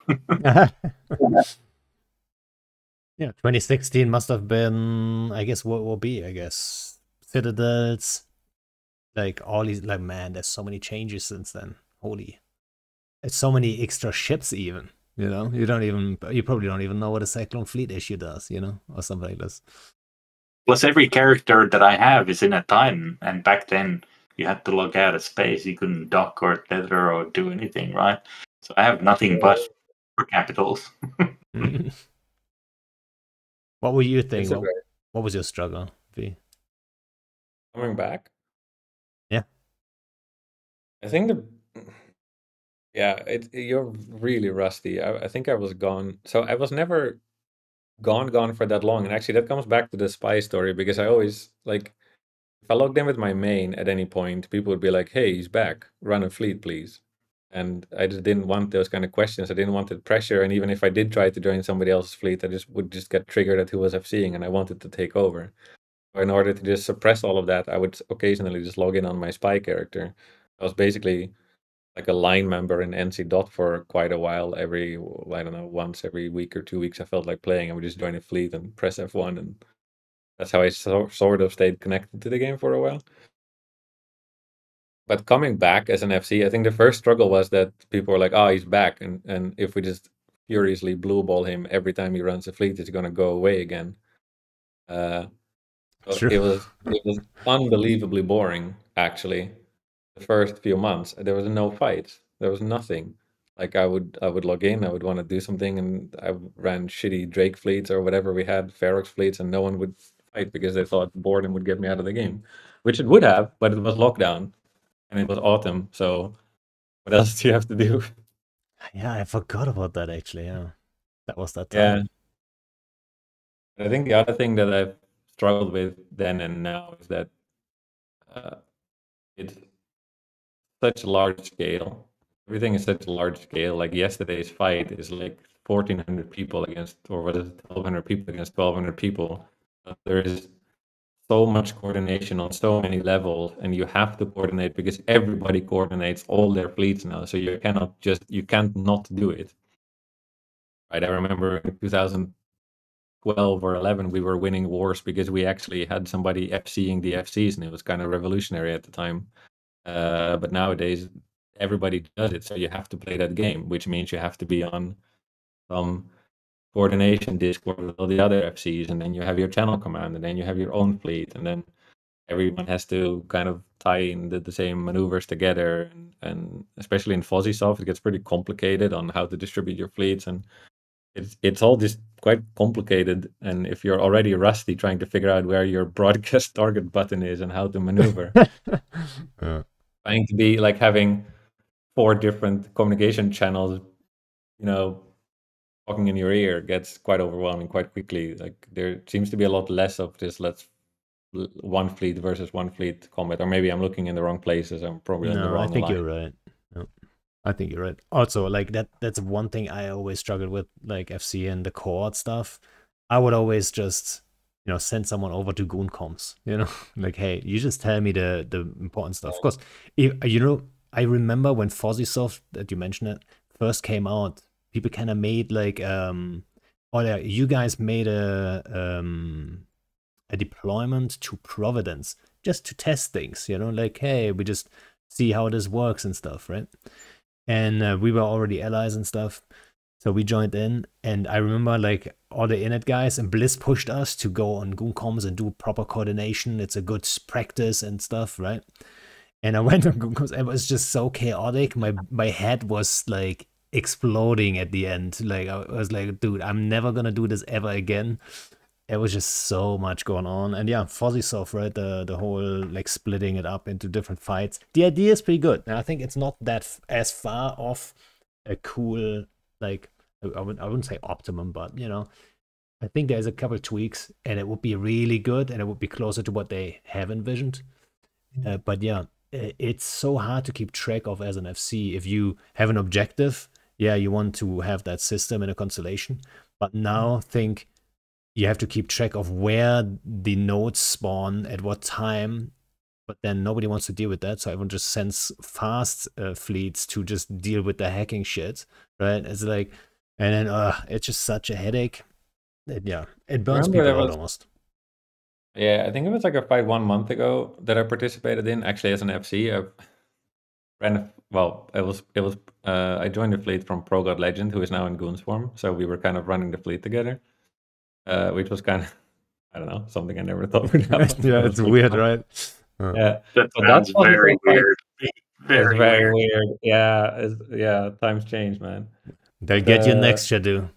Yeah, 2016 must have been, I guess, what will be, I guess, Citadels, like all these, like, man, there's so many changes since then. Holy, it's so many extra ships even, you probably don't even know what a Cyclone Fleet issue does, or something like this. Plus, every character that I have is in a Titan, and back then you had to log out of space. You couldn't dock or tether or do anything, right? So I have nothing but capitals. What were you think? It's a very What was your struggle, V? coming back. Yeah. I think you're really rusty. I think I was gone. So I was never gone for that long. And actually that comes back to the spy story because I always like if I logged in with my main at any point, people would be like, "Hey, he's back. Run a fleet, please." And I just didn't want those kind of questions. I didn't want the pressure. And even if I did try to join somebody else's fleet, I would just get triggered at who was FCing and I wanted to take over. So in order to just suppress all of that, I would occasionally just log in on my spy character. I was basically like a line member in NC Dot for quite a while. I don't know, once every week or 2 weeks, I felt like playing. I would just join a fleet and press F1, and that's how I sort of stayed connected to the game for a while. But coming back as an FC, I think the first struggle was that people were like, "Oh, he's back," and if we just furiously blue ball him every time he runs a fleet, it's gonna go away again. So True. it was unbelievably boring actually. The first few months, there was no fights. There was nothing. Like I would log in, I would want to do something, and I ran shitty Drake fleets or whatever we had, Ferox fleets, and no one would fight because they thought boredom would get me out of the game, which it would have, but it was lockdown and it was autumn. So what else do you have to do? Yeah, I forgot about that actually. Yeah, that was that Yeah. time. I think the other thing that I've struggled with then and now is that it's such a large scale. Everything is such a large scale. Like yesterday's fight is like 1,400 people against, or what is it, 1,200 people against 1,200 people. There is so much coordination on so many levels, and you have to coordinate because everybody coordinates all their fleets now. So you can't not do it. Right? I remember in 2012 or 11, we were winning wars because we actually had somebody FCing the FCs, and it was kind of revolutionary at the time. But nowadays, everybody does it, so you have to play that game, which means you have to be on some coordination Discord with all the other FCs, and then you have your channel command, and then you have your own fleet, and then everyone has to kind of tie in the same maneuvers together. And especially in Fuzzy Soft, it gets pretty complicated on how to distribute your fleets, and it's all just quite complicated. And if you're already rusty trying to figure out where your broadcast target button is and how to maneuver, Yeah. trying to be like having 4 different communication channels, talking in your ear gets quite overwhelming quite quickly. Like there seems to be a lot less of just let's one fleet versus one fleet combat, or maybe I'm looking in the wrong places. I'm probably in the No, I wrong think line. you're right. No, I think you're right. Also, like that's one thing I always struggled with, like FC and the cohort stuff. I would always just, send someone over to goon comms, like, hey, you just tell me the important stuff. Of course, I remember when Fozzysoft, that you mentioned it, first came out, people kind of made like oh yeah, you guys made a deployment to Providence just to test things, like, hey, we just see how this works and stuff, right? And we were already allies and stuff. So we joined in, and I remember like all the Init guys and Bliss pushed us to go on Goon Comms and do proper coordination. It's a good practice and stuff, right? And I went on Goon Comms, and it was just so chaotic. My head was like exploding at the end. Like I was like, dude, I'm never gonna do this ever again. It was just so much going on. And yeah, Fozzysoft, right? The whole like splitting it up into different fights. The idea is pretty good. And I think it's not that as far off a cool, like, I wouldn't say optimum, but I think there's a couple tweaks and it would be really good and it would be closer to what they have envisioned. But yeah, it's so hard to keep track of as an FC. If you have an objective, yeah, you want to have that system in a constellation. But now think you have to keep track of where the nodes spawn at what time, but then nobody wants to deal with that, so everyone just sends fast fleets to just deal with the hacking shit, right? It's like, and then it's just such a headache. It burns people out almost. Yeah, I think it was like a fight 1 month ago that I participated in, actually as an FC. I ran I joined the fleet from Pro God Legend, who is now in Goons form, so we were kind of running the fleet together. Which was kind of, I don't know, something I never thought would happen. Yeah, it's weird, right? Yeah, that's very weird. It's very weird. Yeah, times change, man. They'll get you next, Shadoo.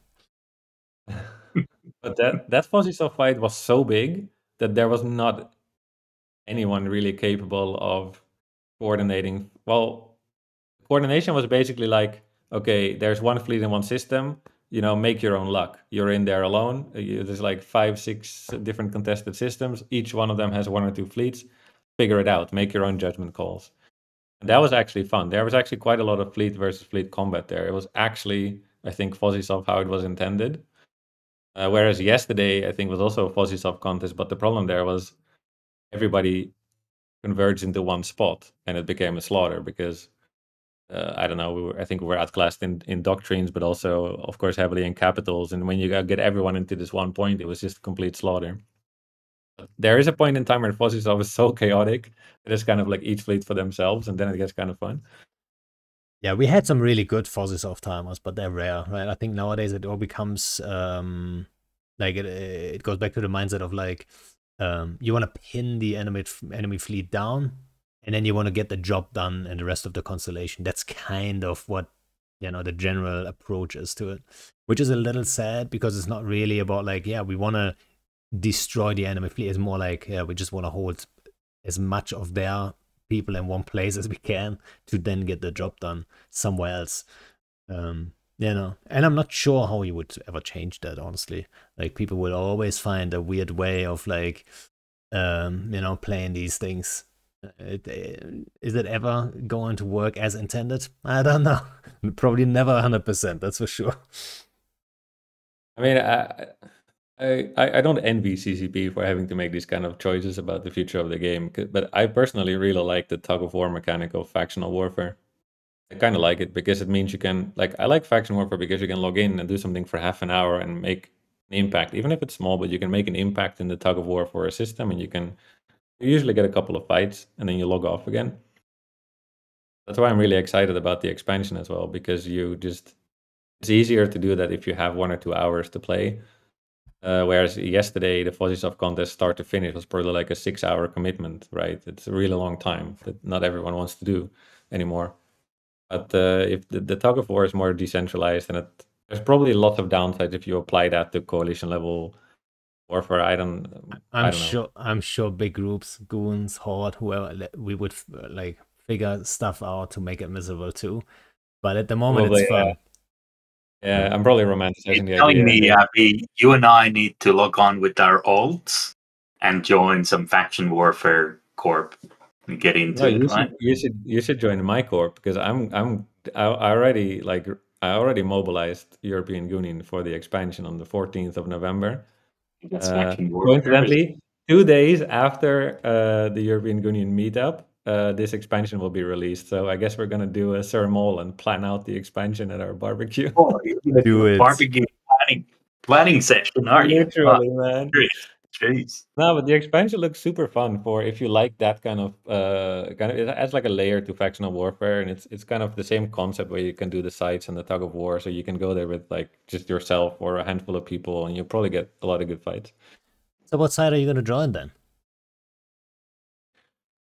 But that Fozzysoft fight was so big that there was not anyone really capable of coordinating. Well, coordination was basically like, okay, there's one fleet in one system, make your own luck. You're in there alone. There's like 5, 6 different contested systems. Each one of them has 1 or 2 fleets. Figure it out. Make your own judgment calls. And that was actually fun. There was actually quite a lot of fleet versus fleet combat there. It was actually, I think, Fozzysoft how it was intended. Whereas yesterday, I think, was also a Fozzysoft contest, but the problem there was everybody converged into one spot, and it became a slaughter because I don't know. I think we were outclassed in doctrines, but also, of course, heavily in capitals. And when you get everyone into this one point, it was just a complete slaughter. There is a point in time where Fozzysoft was so chaotic that it's kind of like each fleet for themselves, and then it gets kind of fun. Yeah, we had some really good Fozzysoft timers, but they're rare, right? I think nowadays it all becomes like it goes back to the mindset of like you want to pin the enemy fleet down, and then you want to get the job done in the rest of the constellation. That's kind of what the general approach is to it, which is a little sad because it's not really about like, yeah, we want to destroy the enemy fleet. It's more like, yeah, we just want to hold as much of their people in one place as we can to then get the job done somewhere else. And I'm not sure how you would ever change that, honestly. Like, people will always find a weird way of like playing these things. Is it ever going to work as intended? I don't know. Probably never 100%, that's for sure. I mean, I don't envy CCP for having to make these kind of choices about the future of the game, but I personally really like the tug of war mechanic of factional warfare. I kind of like it because it means you can, like, I like faction warfare because you can log in and do something for half an hour and make an impact, even if it's small, but you can make an impact in the tug of war for a system, and you usually get a couple of fights and then you log off again. That's why I'm really excited about the expansion as well, because it's easier to do that if you have 1 or 2 hours to play. Whereas yesterday, the Fozzysoft contest start to finish was probably like a 6-hour commitment, right? It's a really long time that not everyone wants to do anymore. But if the tug of war is more decentralized, and there's probably lots of downsides if you apply that to coalition level warfare. I'm sure big groups, goons, horde, whoever, we would like figure stuff out to make it miserable too. But at the moment, Probably, it's fun. Yeah, I'm probably romanticizing the telling idea. me, Abby, you and I need to log on with our ults and join some faction warfare corp and get into No, it, right? you should join my corp because I already mobilized European Union for the expansion on the 14th of November. That's faction warfare. Coincidentally, 2 days after the European Union meetup, this expansion will be released. So I guess we're gonna do a Sir Mole and plan out the expansion at our barbecue. Oh, you're gonna Do do a it. barbecue planning session, are you? Literally, man. Jeez. No, but the expansion looks super fun for if you like that kind of it adds like a layer to factional warfare, and it's kind of the same concept where you can do the sites and the tug of war, so you can go there with like just yourself or a handful of people, and you'll probably get a lot of good fights. So what side are you gonna join then?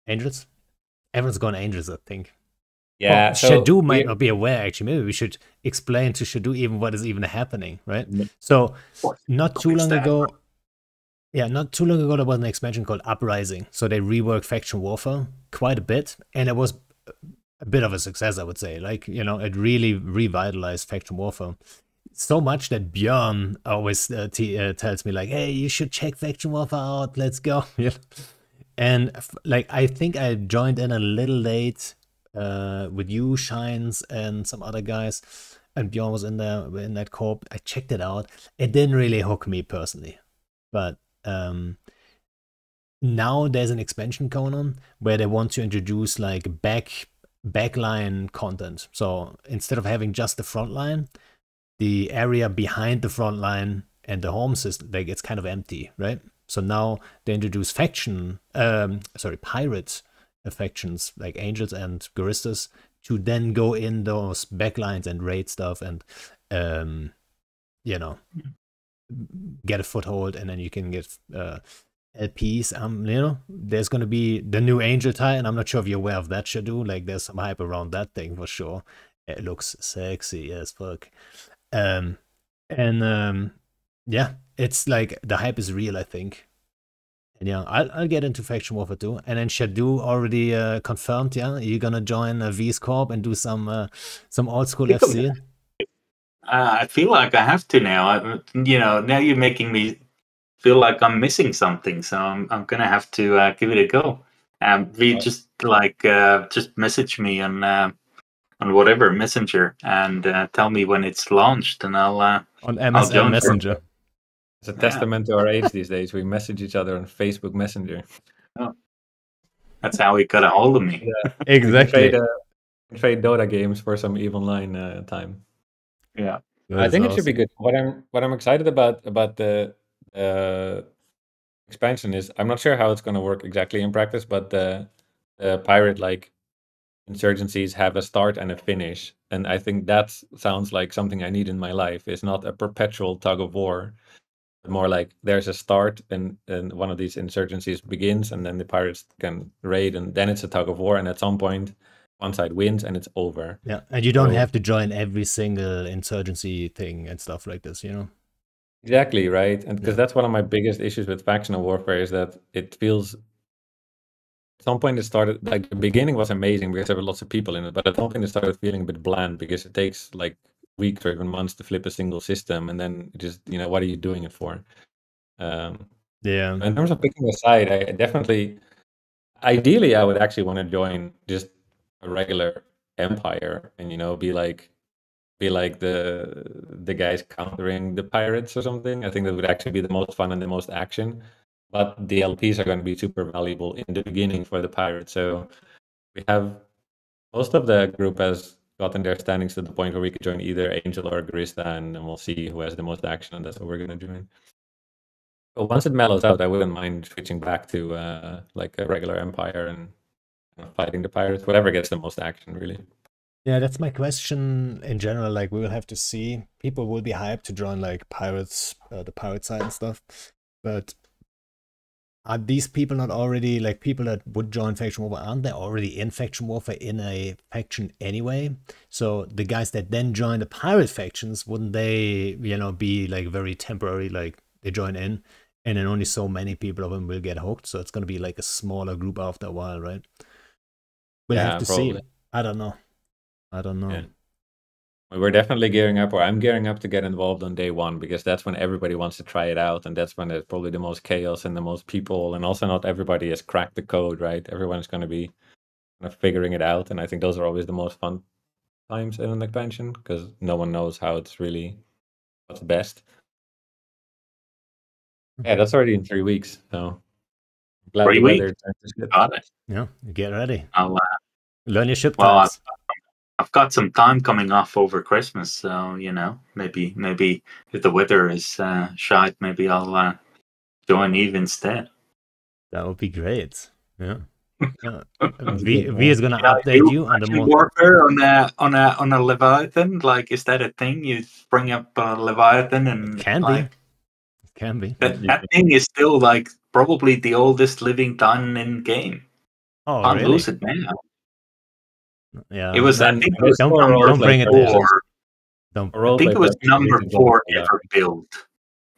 Angels? Everyone's going Angels, I think. Yeah, Shadoo might not be aware, actually. Maybe we should explain to Shadoo even what is even happening, right? So, not too long ago, there was an expansion called Uprising. So they reworked faction warfare quite a bit, and it was a bit of a success, I would say. Like, it really revitalized faction warfare. So much that Björn always tells me, like, hey, you should check faction warfare out, let's go. And like, I think I joined in a little late with you, Shines, and some other guys, and Bjorn was in that corp. I checked it out. It didn't really hook me personally, but now there's an expansion going on where they want to introduce like backline content. So instead of having just the front line, the area behind the front line and the home system, like, it's kind of empty, right? So now they introduce pirate factions like Angels and Guristas to then go in those backlines and raid stuff and get a foothold, and then you can get LPs. There's gonna be the new Angel tie, and I'm not sure if you're aware of that, Shadoo. Like, there's some hype around that thing for sure. It looks sexy as fuck. Yeah, it's like the hype is real, I think. And yeah, I'll get into faction warfare too. And then Shadoo already confirmed. Yeah, you're gonna join V's Corp and do some old school FC. I feel like I have to now. Now you're making me feel like I'm missing something, so I'm gonna have to give it a go. V, just message me on whatever messenger and tell me when it's launched, and I'll on MSN Messenger. It's a testament to our age these days. We message each other on Facebook Messenger. Oh. That's how he got a hold of me. Yeah, exactly. Trade Dota games for some EVE Online time. Yeah, I think it should be good. What I'm excited about the expansion is, I'm not sure how it's going to work exactly in practice, but the pirate like insurgencies have a start and a finish, and I think that sounds like something I need in my life. It's not a perpetual tug of war, but more like there's a start and one of these insurgencies begins, and then the pirates can raid, and then it's a tug of war, and at some point one side wins and it's over. Yeah, and you don't have to join every single insurgency thing and stuff like this, Exactly, right? And because that's one of my biggest issues with factional warfare is that it feels, at some point it started, like the beginning was amazing because there were lots of people in it, but at some point it started feeling a bit bland because it takes like weeks or even months to flip a single system, and then just, what are you doing it for? Yeah. In terms of picking a side, I definitely, ideally, I would actually want to join just a regular empire and be like the guys countering the pirates or something. I think that would actually be the most fun and the most action. But the LPs are going to be super valuable in the beginning for the pirates. So we have, most of the group has gotten their standings to the point where we could join either Angel or Garista, and then we'll see who has the most action, and that's what we're going to join. But once it mellows out, I wouldn't mind switching back to like a regular empire and fighting the pirates, whatever gets the most action, really. Yeah, that's my question in general. Like, we will have to see. People will be hyped to join like pirates, the pirate side and stuff. But are these people not already, like, people that would join faction warfare, aren't they already in faction warfare in a faction anyway? So the guys that then join the pirate factions, wouldn't they, be like very temporary, like they join in and then only so many people of them will get hooked? So it's going to be like a smaller group after a while, right? We'll have to see. I don't know. Yeah. We're definitely gearing up, or I'm gearing up to get involved on day one, because that's when everybody wants to try it out, and that's when there's probably the most chaos and the most people, and also not everybody has cracked the code, right? Everyone's going to be kind of figuring it out, and I think those are always the most fun times in an expansion, because no one knows how it's really what's best. Yeah, that's already in 3 weeks, so I'm glad 3 the weeks. weather turned to shit. Got it. Yeah, get ready. I'll, Learn your ship well, types. I've got some time coming off over Christmas, so maybe if the weather is shite, maybe I'll join Eve instead. That would be great. Yeah. Sounds V good, is gonna Yeah, update you on the action more. warfare on a Leviathan. Like, is that a thing? You bring up a Leviathan and Can be. like It can be. that thing is still like probably the oldest living Titan in game. Oh, Can't really? lose it now. Yeah. It was. I Then think it was don't number bring it there. 4. Don't. I think it was number 4 ever. ever built,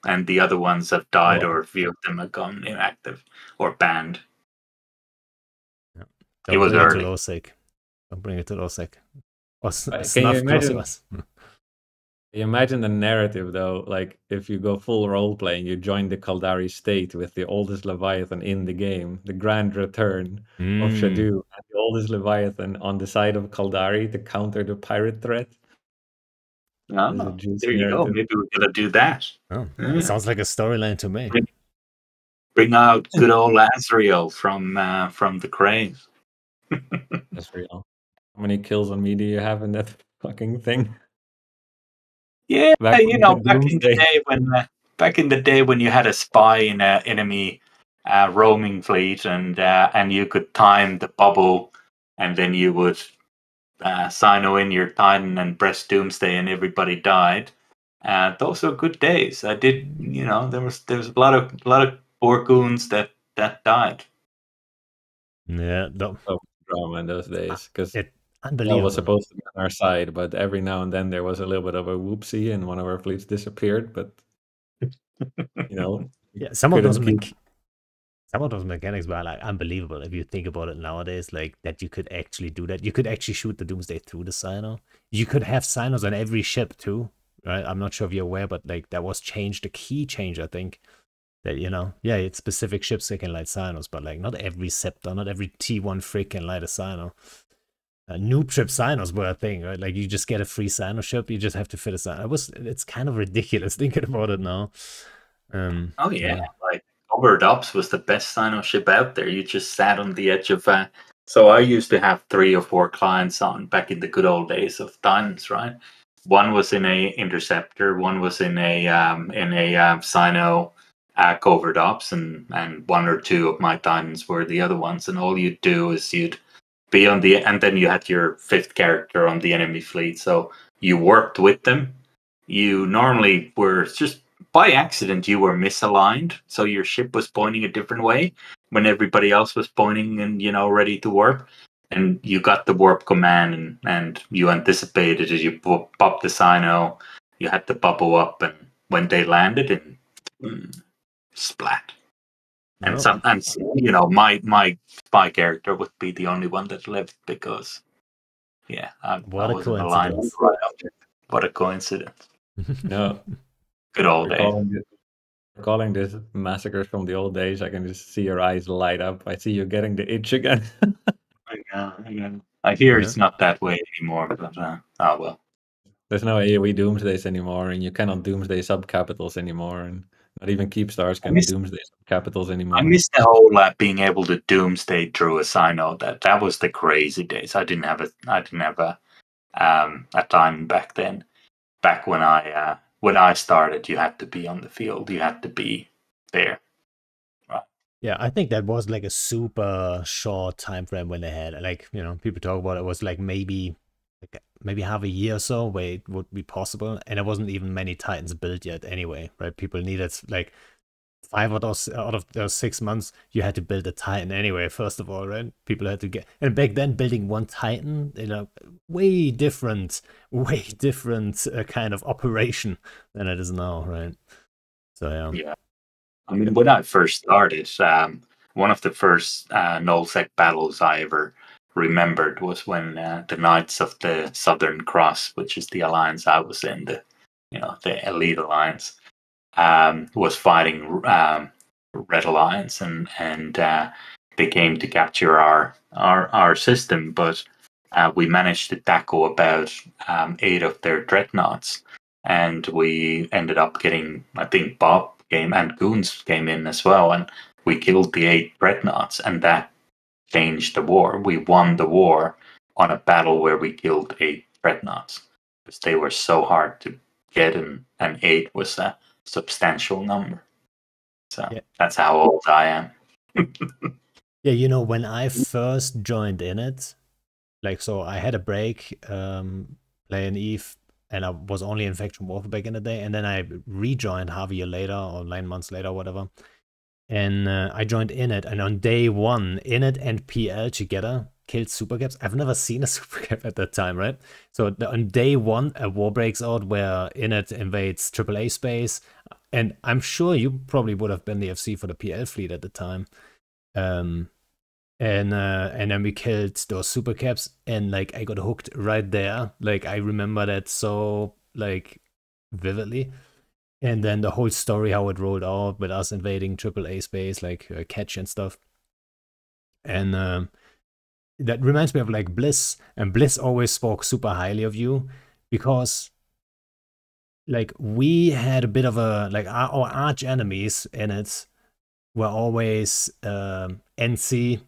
and the other ones have died, Oh. or a few of them have gone inactive or banned. Yeah. It was bring early. It to Losec. Don't bring it to Losec. Or Can you snuff close to imagine? us. You imagine the narrative though, like if you go full role playing, you join the Kaldari state with the oldest Leviathan in the game, the grand return of Shadoo, and the oldest Leviathan on the side of Kaldari to counter the pirate threat. Oh, there you go. Maybe we're gonna do that. Oh, it sounds like a storyline to me. Bring out good old Azrael from the Cranes. That's real. How many kills on me do you have in that fucking thing? Yeah, Back you know, in back in the Doomsday. day when you had a spy in an enemy roaming fleet, and you could time the bubble, and then you would sino in your Titan and press Doomsday, and everybody died. Those are good days. I did, you know, there was a lot of poor goons that died. Yeah, no. Drama in those days, because unbelievable. was supposed to be on our side, but every now and then there was a little bit of a whoopsie, and one of our fleets disappeared. But you know, yeah, some of those mechanics were like unbelievable. If you think about it nowadays, like that you could actually do that. You could actually shoot the Doomsday through the Sino. You could have Sinos on every ship too, right? I'm not sure if you're aware, but like that was changed, the key change, I think. That, you know, yeah, it's specific ships that can light Sinos, but like not every Scepter, not every T1 frig can light a Sino. Noob ship Sinos were a thing, right? Like you just get a free Sino ship, you just have to fit a Sino. It's kind of ridiculous thinking about it now. Oh yeah, like Covert Ops was the best Sino ship out there. You just sat on the edge of. So I used to have 3 or 4 clients on back in the good old days of Titans, right? One was in a interceptor, one was in a Sino Covert Ops, and 1 or 2 of my Titans were the other ones. And all you'd do is you'd be on the, and then you had your 5th character on the enemy fleet. So you worked with them. You normally were just by accident, you were misaligned. So your ship was pointing a different way when everybody else was pointing and, you know, ready to warp. And you got the warp command, and you anticipated as you popped the Sino, you had the bubble up, and when they landed, and splat. And you know, my spy character would be the only one that lived because, yeah, I was in the line right up. What a coincidence! No, good old days. Calling this massacres from the old days, I can just see your eyes light up. I see you getting the itch again. I hear it's not that way anymore, but oh well. There's no AoE Doomsdays anymore, and you cannot Doomsday subcapitals anymore, and not even Keepstars can Doomsday subcapitals anymore. I miss the whole being able to Doomsday through a Sino. That was the crazy days. I didn't have a time back then. Back when I started, you had to be on the field. You had to be there. Right. Yeah, I think that was like a super short time frame when they had, like, you know, people talk about it was like maybe half a year or so where it would be possible, and there wasn't even many Titans built yet anyway, right? People needed like 5 out of those 6 months, you had to build a Titan anyway, first of all, right? People had to get, and back then building one Titan, you know, way different kind of operation than it is now, right? So yeah. I mean, when I first started, one of the first nullsec battles I ever remembered was when the Knights of the Southern Cross, which is the alliance I was in, the elite alliance, was fighting Red Alliance, and they came to capture our system, but we managed to tackle about 8 of their dreadnoughts, and we ended up getting, I think Bob came and Goons came in as well, and we killed the 8 dreadnoughts, and that changed the war. We won the war on a battle where we killed 8 dreadnoughts because they were so hard to get, and 8 was a substantial number. So that's how old I am. Yeah, you know, when I first joined in it, like, so I had a break playing Eve, and I was only in Faction Warfare back in the day, and then I rejoined half a year later or 9 months later, or whatever. And I joined Init, and on day 1, Init and PL together killed supercaps. I've never seen a supercap at that time, right? So on day 1, a war breaks out where Init invades AAA space, and I'm sure you probably would have been the FC for the PL fleet at the time. And then we killed those supercaps, and like I got hooked right there. Like I remember that so like vividly. And then the whole story, how it rolled out with us invading AAA space, like catch and stuff. And that reminds me of like Bliss. And Bliss always spoke super highly of you because like we had a bit of a, like our arch enemies in it were always NC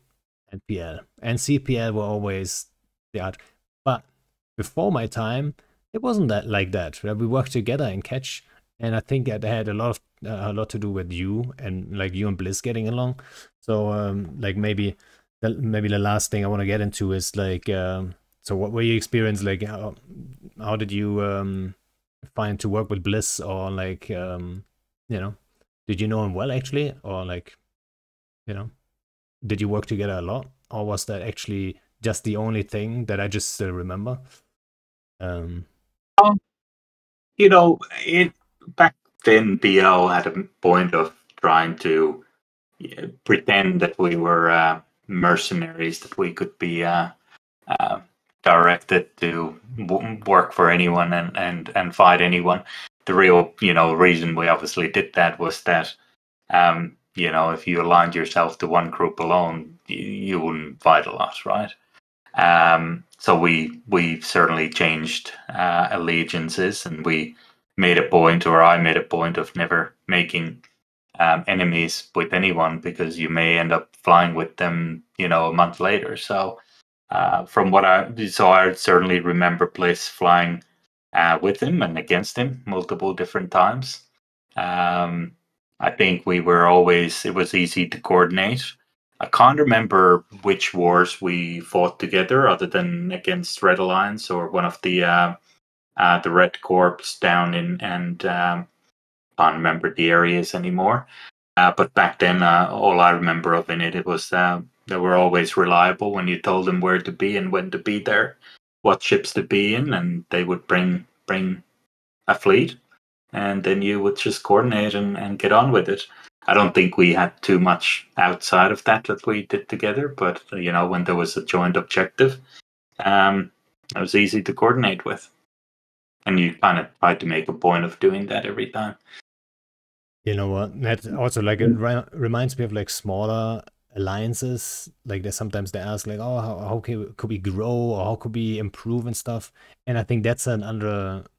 and PL. NC, PL were always the arch. But before my time, it wasn't that like that. We worked together in catch. And I think that had a lot to do with you and like you and Bliss getting along. So like maybe the last thing I want to get into is like so what were your experience like? How did you find to work with Bliss, or like you know, did you know him well actually, or like, you know, did you work together a lot, or was that actually just the only thing that I just still remember? You know, back then BL had a point of trying to pretend that we were mercenaries, that we could be directed to work for anyone and fight anyone. The real, reason we obviously did that was that, if you aligned yourself to one group alone, you wouldn't fight a lot, right? So we certainly changed allegiances, and we made a point, or I made a point, of never making enemies with anyone, because you may end up flying with them, a month later. So I certainly remember Bliss flying with him and against him multiple different times. I think it was easy to coordinate. I can't remember which wars we fought together, other than against Red Alliance or one of the Red Corps down in, and can't remember the areas anymore. But back then, all I remember of in it was they were always reliable when you told them where to be and when to be there, what ships to be in, and they would bring a fleet, and then you would just coordinate and get on with it. I don't think we had too much outside of that we did together, but when there was a joint objective, it was easy to coordinate with, and you kind of tried to make a point of doing that every time. You know what? That also like it reminds me of like smaller alliances. Like sometimes they ask like, oh, how could we grow, or how could we improve and stuff? And I think that's an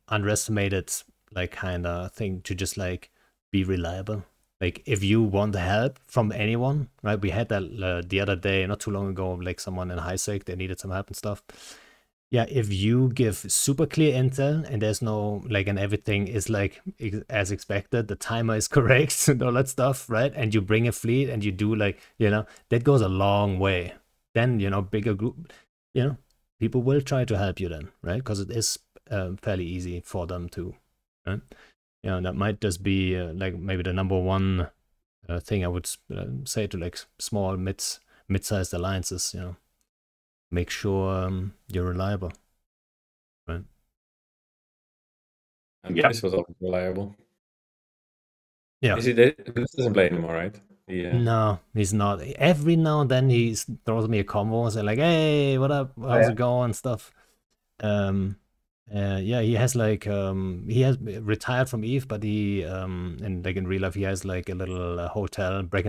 underestimated like kind of thing, to just like be reliable. Like if you want help from anyone, right? We had that the other day, not too long ago, like someone in high sec, they needed some help and stuff. Yeah, if you give super clear intel and there's no like, and everything is like as expected, the timer is correct and all that stuff, right? And you bring a fleet and you do like, that goes a long way. Then, bigger group, people will try to help you then, right? Because it is fairly easy for them to, right? That might just be like maybe the number one thing I would say to like small, mid-sized alliances, make sure you're reliable, right? And this was always reliable. Yeah. This doesn't play anymore, right? Yeah. No, he's not. Every now and then he throws me a convo and say like, "Hey, what up? How's it going?" stuff. Yeah, he has like he has retired from Eve, but he and like in real life he has like a little hotel bread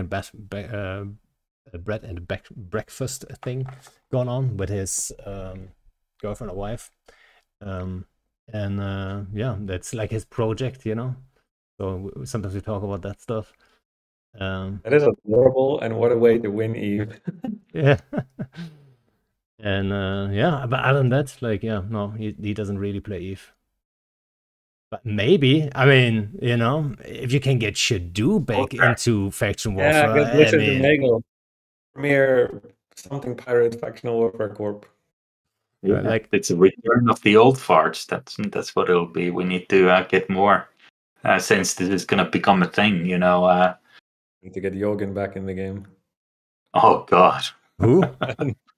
and breakfast thing going on with his girlfriend or wife. And yeah, that's like his project, you know. So sometimes we talk about that stuff. That is adorable, and what a way to win Eve. Yeah. And yeah, but other than that, like, yeah, no, he doesn't really play Eve. But maybe, I mean, you know, if you can get Shadoo back into faction Yeah, warfare, get I Blizzard to mean, Mago. Premier something pirate factional warfare corp. Yeah, like, it's a return of the old farts. That's what it'll be. We need to get more, since this is gonna become a thing. You know. Need to get Jorgen back in the game. Oh God. who?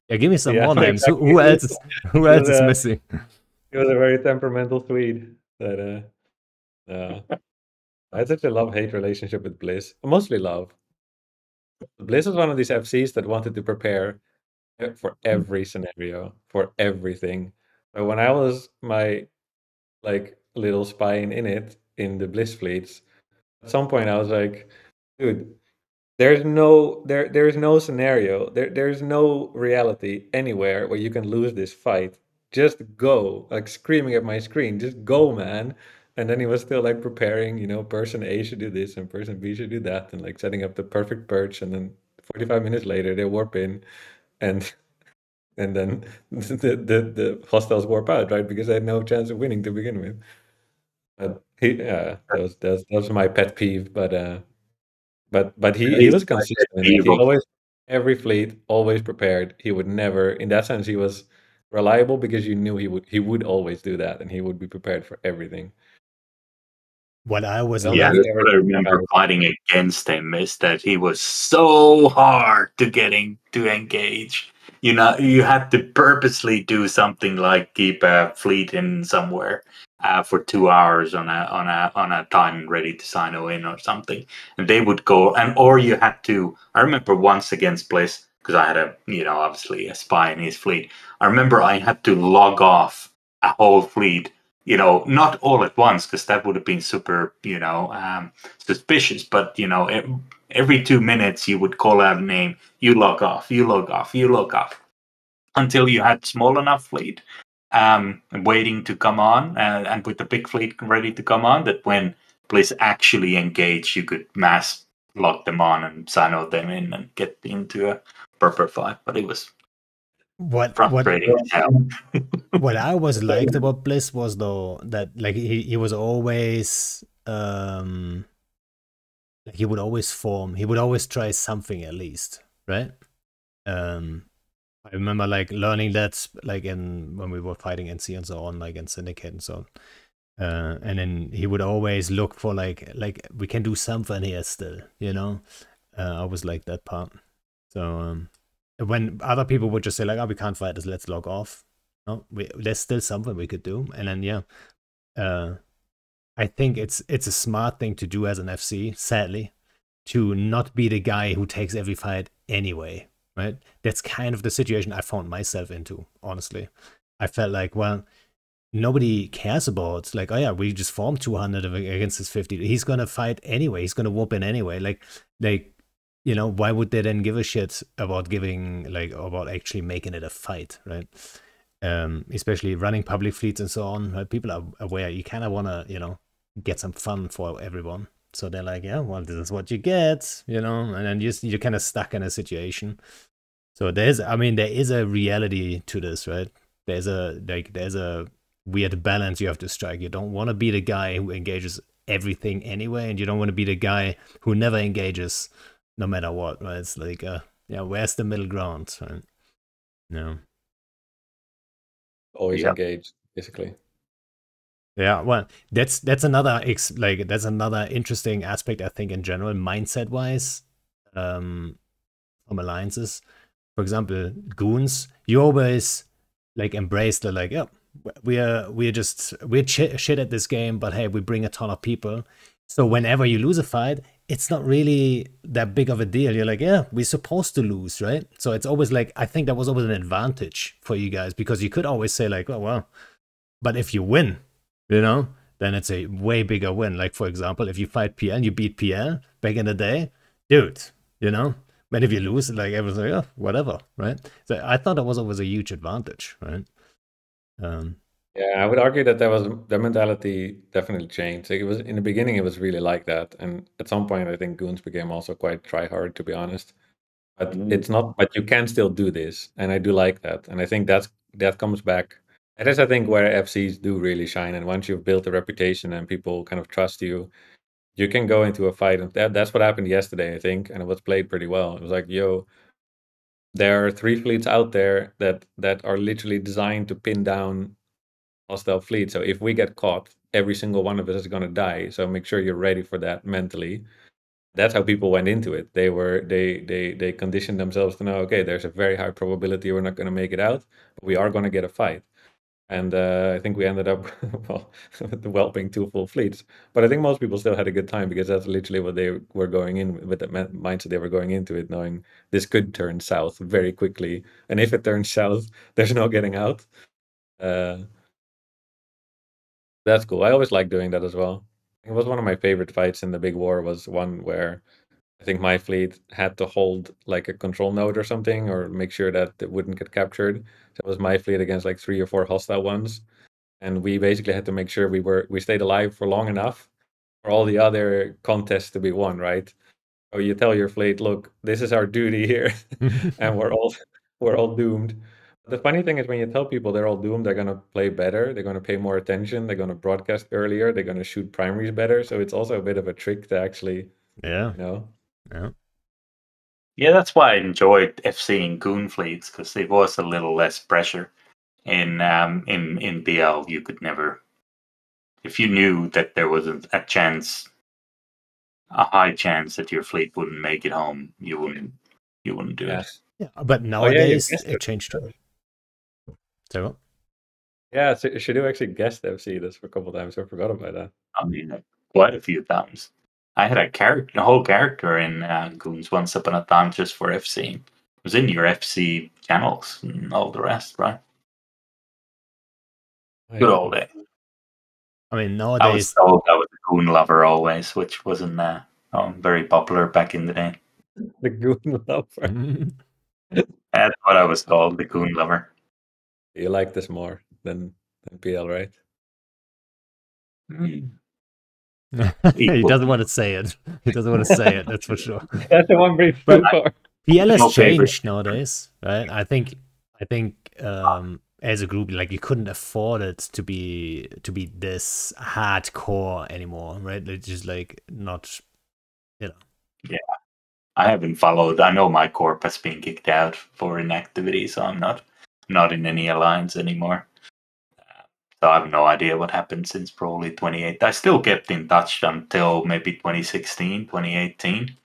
Yeah, give me some Yeah, more names. exactly. Who else is who He else was is a missing? he was a very temperamental Swede that I had such a love-hate relationship with Blizz. Mostly love. Blizz was one of these FCs that wanted to prepare for every scenario, for everything. But when I was my like little spy in it in the Bliss fleets, at some point I was like, dude, there's no scenario, there's no reality anywhere where you can lose this fight. Just go, like screaming at my screen, just go, man. And then he was still like preparing, person A should do this and person B should do that, and like setting up the perfect perch. And then 45 minutes later, they warp in, and and then the hostiles warp out, right? Because they had no chance of winning to begin with. But that was my pet peeve. But At he least was consistent in it. He evil. always every fleet always prepared. He would never, in that sense, he was reliable because you knew he would always do that, and he would be prepared for everything. What I was I don't Yeah, think like, he that's ever what I did remember that. fighting against him, is that he was so hard to getting to engage. You know, you had to purposely do something like keep a fleet in somewhere for 2 hours on a time ready to sign in or something, and they would go, and or you had to. I remember once against Bliss, because I had obviously a spy in his fleet. I remember I had to log off a whole fleet, not all at once, because that would have been super, suspicious. But every 2 minutes you would call out a name, you log off, you log off, you log off, until you had small enough fleet, waiting to come on, and with the big fleet ready to come on, that when Bliss actually engaged, you could mass lock them on and sign them in and get into a proper fight. But it was what frustrating as hell. what I was liked about Bliss was though that like he was always like he would always form, he would always try something at least, right? I remember like learning that like in when we were fighting NC and so on, like in Syndicate and so on. And then he would always look for like we can do something here still, you know. I always like that part. So when other people would just say like, "Oh, we can't fight this, let's log off." No, there's still something we could do. And then yeah, I think it's a smart thing to do as an FC. Sadly, to not be the guy who takes every fight anyway. Right? That's kind of the situation I found myself into. Honestly, I felt like, well, nobody cares about, like, oh yeah, we just formed 200 against his 50. He's gonna fight anyway. He's gonna whoop in anyway. Like why would they then give a shit about about actually making it a fight, right? Especially running public fleets and so on. Right? People are aware you kind of want to get some fun for everyone. So they're like, yeah, well, this is what you get, and then you're kind of stuck in a situation. So there is a reality to this, right? There's a weird balance you have to strike. You don't want to be the guy who engages everything anyway, and you don't want to be the guy who never engages no matter what, right? It's like, where's the middle ground, right? No. Always engaged, basically. Yeah, well, that's another that's another interesting aspect, I think, in general, mindset wise, from alliances. For example, goons, you always like embrace the like, yeah, we're shit at this game, but hey, we bring a ton of people. So whenever you lose a fight, it's not really that big of a deal. You're like, yeah, we're supposed to lose, right? So it's always like, I think that was always an advantage for you guys, because you could always say like, oh, well, but if you win, you know, then it's a way bigger win. Like, for example, if you fight PL and you beat PL back in the day, dude, you know, but if you lose, like everyone's like, oh, whatever, right? So I thought that was always a huge advantage, right? Yeah, I would argue that the mentality definitely changed. Like it was in the beginning, it was really like that, and at some point, I think goons became also quite try hard, to be honest. But it's not. But you can still do this, and I do like that, and I think that comes back. That is, I think, where FCs do really shine. And once you've built a reputation and people kind of trust you, you can go into a fight, and that's what happened yesterday, I think, and it was played pretty well. It was like, yo, there are 3 fleets out there that are literally designed to pin down hostile fleet. So if we get caught, every single one of us is going to die. So make sure you're ready for that mentally. That's how people went into it. They conditioned themselves to know, okay, there's a very high probability we're not going to make it out, but we are going to get a fight. And I think we ended up well whelping 2 full fleets. But I think most people still had a good time, because that's literally what they were going in with, the mindset they were going into it, knowing this could turn south very quickly. And if it turns south, there's no getting out. That's cool. I always like doing that as well. It was one of my favorite fights in the big war, was one where I think my fleet had to hold like a control node or something, or make sure that it wouldn't get captured. So it was my fleet against like 3 or 4 hostile ones. And we basically had to make sure we stayed alive for long enough for all the other contests to be won, right? So you tell your fleet, look, this is our duty here, and we're all doomed. The funny thing is, when you tell people they're all doomed, they're gonna play better, they're gonna pay more attention, they're gonna broadcast earlier, they're gonna shoot primaries better. So it's also a bit of a trick to actually, Yeah. Yeah. Yeah, that's why I enjoyed FC and Goon fleets, because there was a little less pressure. In BL, you could never, if you knew that there was a chance, a high chance that your fleet wouldn't make it home, you wouldn't do Yeah. it. Yeah, but you nowadays guessed it changed too. So Yeah, so Shadoo actually guessed FC this for a couple times. So I forgot about that. I mean, quite a few times. I had a whole character in Goons once upon a time just for FC. It was in your FC channels and all the rest, right? Oh, Good yeah. old day. I mean, I was nowadays, told I was a Goon lover always, which wasn't very popular back in the day. The goon lover. That's what I was called, the Goon lover. You like this more than PL, right? he doesn't want to say it. He doesn't want to say it. That's for sure. That's the one brief But so far. PL has No favorite. changed nowadays, right? I think as a group, like, you couldn't afford it to be this hardcore anymore, right? It's just like not, you know. Yeah, I haven't followed. I know my corp has been kicked out for inactivity, so I'm not in any alliance anymore. So I have no idea what happened since probably 28. I still kept in touch until maybe 2016, 2018.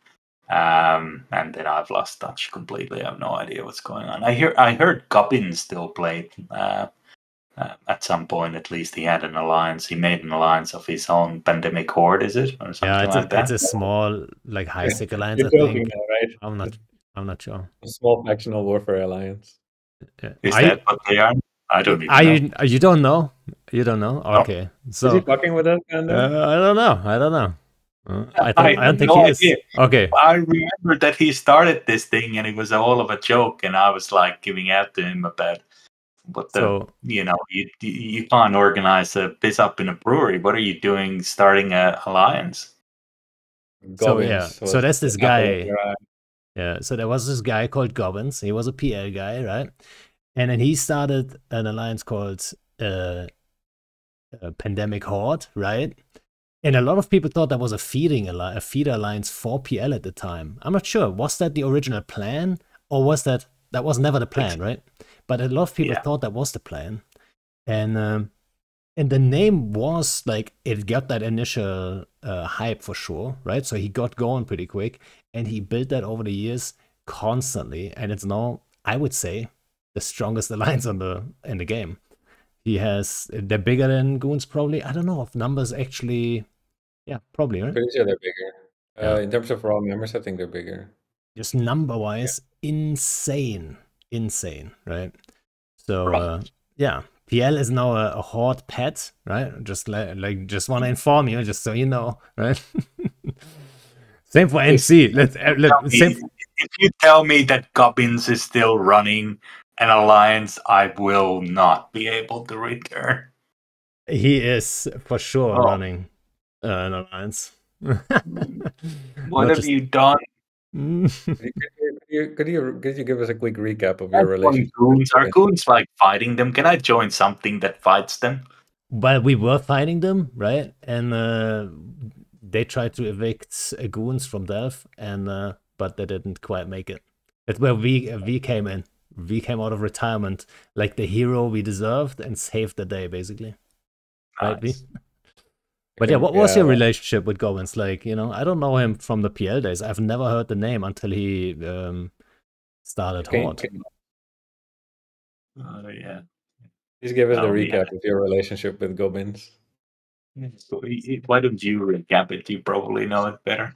And then I've lost touch completely. I have no idea what's going on. I heard Gubbin still played. At some point, at least, he had an alliance. He made an alliance of his own. Pandemic Horde, is it, or something Yeah, it's like that? it's a small, like, high stick alliance, You're I think. joking now, right? I'm not sure. A small factional warfare alliance. Yeah. Is that what they are? I don't even know. You don't know? You don't know? Okay. So Is he fucking with us, Panda? I don't know. I don't think no he is. idea. Okay. I remember that he started this thing and it was all of a joke, and I was like giving out to him about what you can't organize a piss up in a brewery. What are you doing starting a alliance? So that's this guy. Yeah, so there was this guy called Gobbins. He was a PL guy, right? And then he started an alliance called Pandemic Horde, right? And a lot of people thought that was a feeder alliance for PL at the time. I'm not sure. Was that the original plan, or was that was never the plan, right? But a lot of people thought that was the plan, and the name was like, it got that initial hype for sure, right? So he got going pretty quick, and he built that over the years constantly, and it's now, I would say, the strongest alliance in the game. They're bigger than Goons, probably. I don't know if numbers actually. Yeah, probably, right? Pretty sure they're bigger. Yeah. In terms of raw members, I think they're bigger. Just number-wise, insane, right? So Right. yeah, PL is now a hot pet, right? Just just want to inform you, just so you know, right? Same for NC. Same. If you tell me that Gubbins is still running an alliance, I will not be able to return. He is for sure Oh. running an alliance. What have you done? Could you give us a quick recap of I your join relationship? goons. Are goons like fighting them? Can I join something that fights them? But we were fighting them, right? And they tried to evict goons from Delph, and but they didn't quite make it. That's where we came in. We came out of retirement like the hero we deserved and saved the day, basically. Right, V? Nice. But yeah, what was your relationship with Goins? Like, I don't know him from the PL days. I've never heard the name until he started Horde. Yeah. Please give us the Oh, yeah. recap of your relationship with Goblins. So, why don't you recap it? You probably know it better.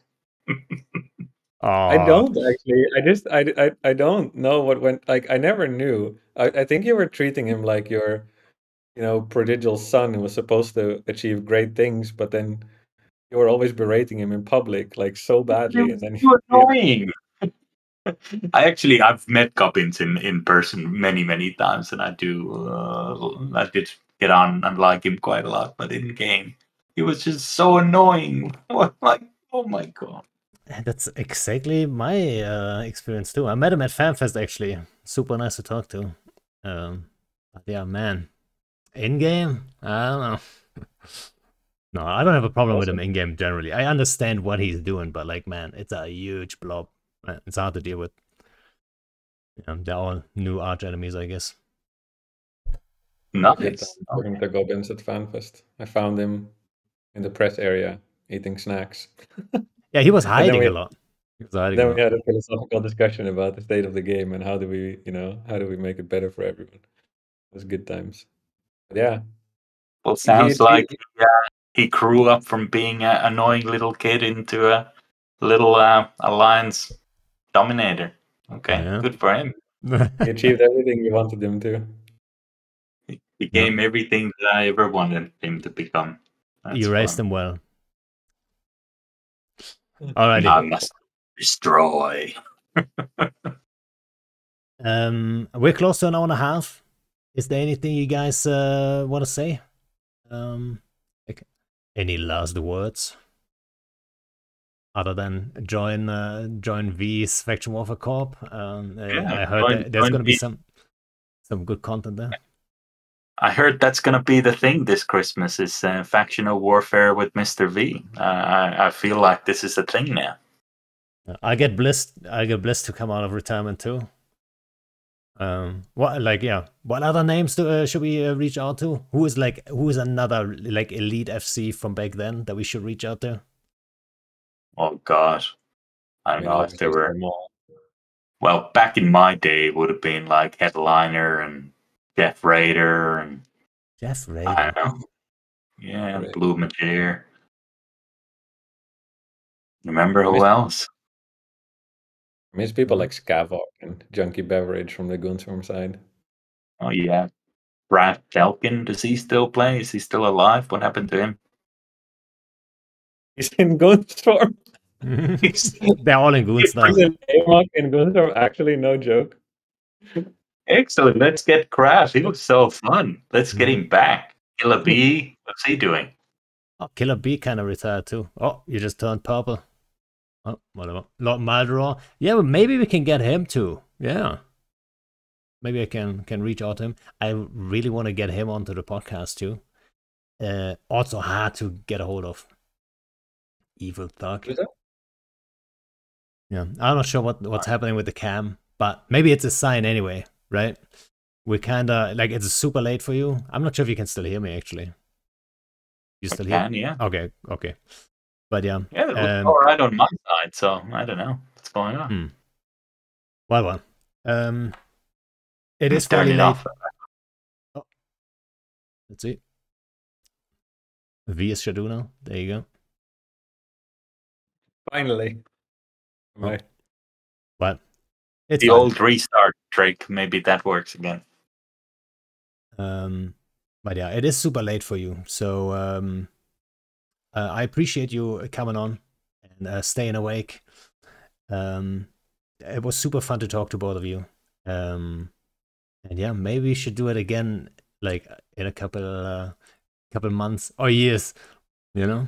I don't actually. I don't know what went. Like, I never knew. I think you were treating him like your, prodigal son who was supposed to achieve great things, but then you were always berating him in public, like so badly, and then You're annoying. I've met Gubbins in person many times, and I did get on and like him quite a lot, but in game, he was just so annoying. Like, oh my god. That's exactly my experience too. I met him at FanFest actually. Super nice to talk to. But yeah, man. In game, I don't know. No, I don't have a problem with him in game generally. I understand what he's doing, but like, man, it's a huge blob. It's hard to deal with. Yeah, they're all new arch enemies, I guess. Nice. Talking to Goblins at FanFest. I found him in the press area eating snacks. Yeah, he was hiding a lot. Then we had a philosophical discussion about the state of the game and how do we make it better for everyone. It was good times. But yeah. Well, sounds like he grew up from being an annoying little kid into a little alliance dominator. Okay, good for him. He achieved everything we wanted him to. He became everything that I ever wanted him to become. You raised him well. Alrighty. I must destroy. We're close to an hour and a half. Is there anything you guys want to say? Like, any last words? Other than join V's Faction Warfare Corp. I heard there's going to be some good content there. I heard that's going to be the thing this Christmas is factional warfare with Mr. V. I feel like this is a thing now. I get blessed to come out of retirement too. What other names should we reach out to? Who is another like elite FC from back then that we should reach out to? Oh God, I don't know if there were. Well, back in my day, it would have been like Headliner and Jeff Raider and Jeff Raider. I don't know. Yeah, Blue Madeir. Remember who else? I miss people like Scavok and Junkie Beverage from the Gunstorm side. Oh yeah, Brad Falcon. Does he still play? Is he still alive? What happened to him? He's in Gunstorm. They're all in Gunstorm. In Gunstorm, actually, no joke. Excellent. Let's get Crash. He looks so fun. Let's get him back. Killer B, what's he doing? Oh, Killer B kind of retired too. Oh, you just turned purple. Oh, whatever. Lord Maldoror. Yeah, but maybe we can get him too. Yeah. Maybe I can reach out to him. I really want to get him onto the podcast too. Also hard to get a hold of. Evil Thug. Yeah, I'm not sure what's happening with the cam, but maybe it's a sign anyway, right? We kind of like it's super late for you. I'm not sure if you can still hear me actually. You still hear? Yeah. Okay. But yeah. Yeah, it looks all right on my side, so I don't know what's going on. Well. It is fairly late. Oh. Let's see. V is Shadoo now. There you go. Finally. Oh. But it's the fine. old restart trick. Maybe that works again. But yeah, it is super late for you. So I appreciate you coming on and staying awake. It was super fun to talk to both of you. And yeah, maybe we should do it again, like in a couple months or years, you know.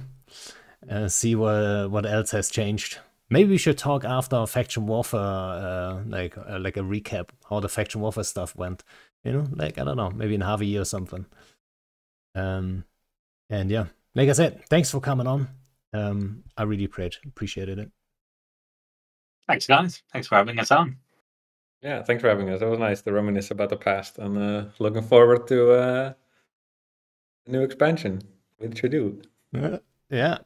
See what else has changed. Maybe we should talk after Faction Warfare, like a recap how the Faction Warfare stuff went. You know, like I don't know, maybe in half a year or something. And yeah, like I said, thanks for coming on. I really appreciated it. Thanks, guys. Thanks for having us on. Yeah, thanks for having us. It was nice to reminisce about the past, and looking forward to a new expansion with Shadoo. Yeah.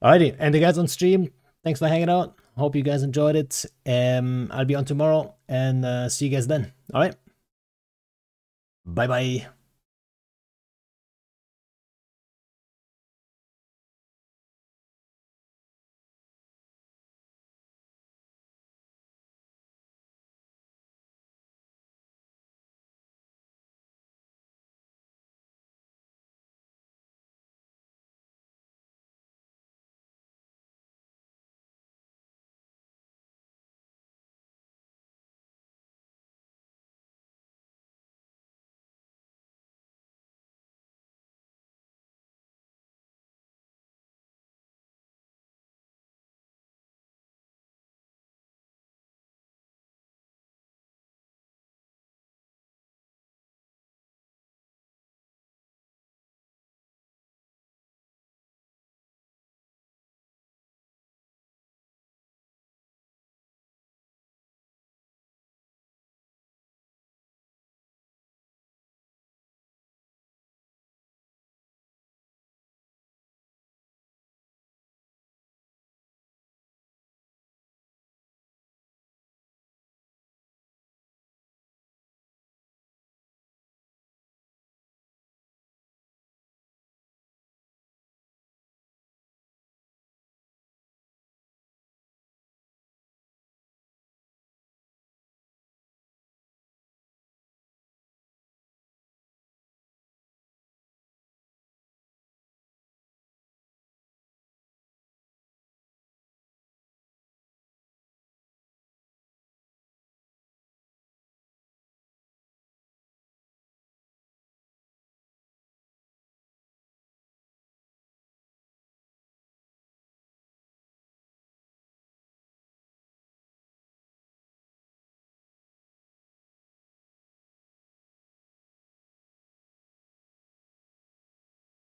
Alrighty, and the guys on stream, thanks for hanging out. Hope you guys enjoyed it. I'll be on tomorrow, and see you guys then. All right. Bye bye.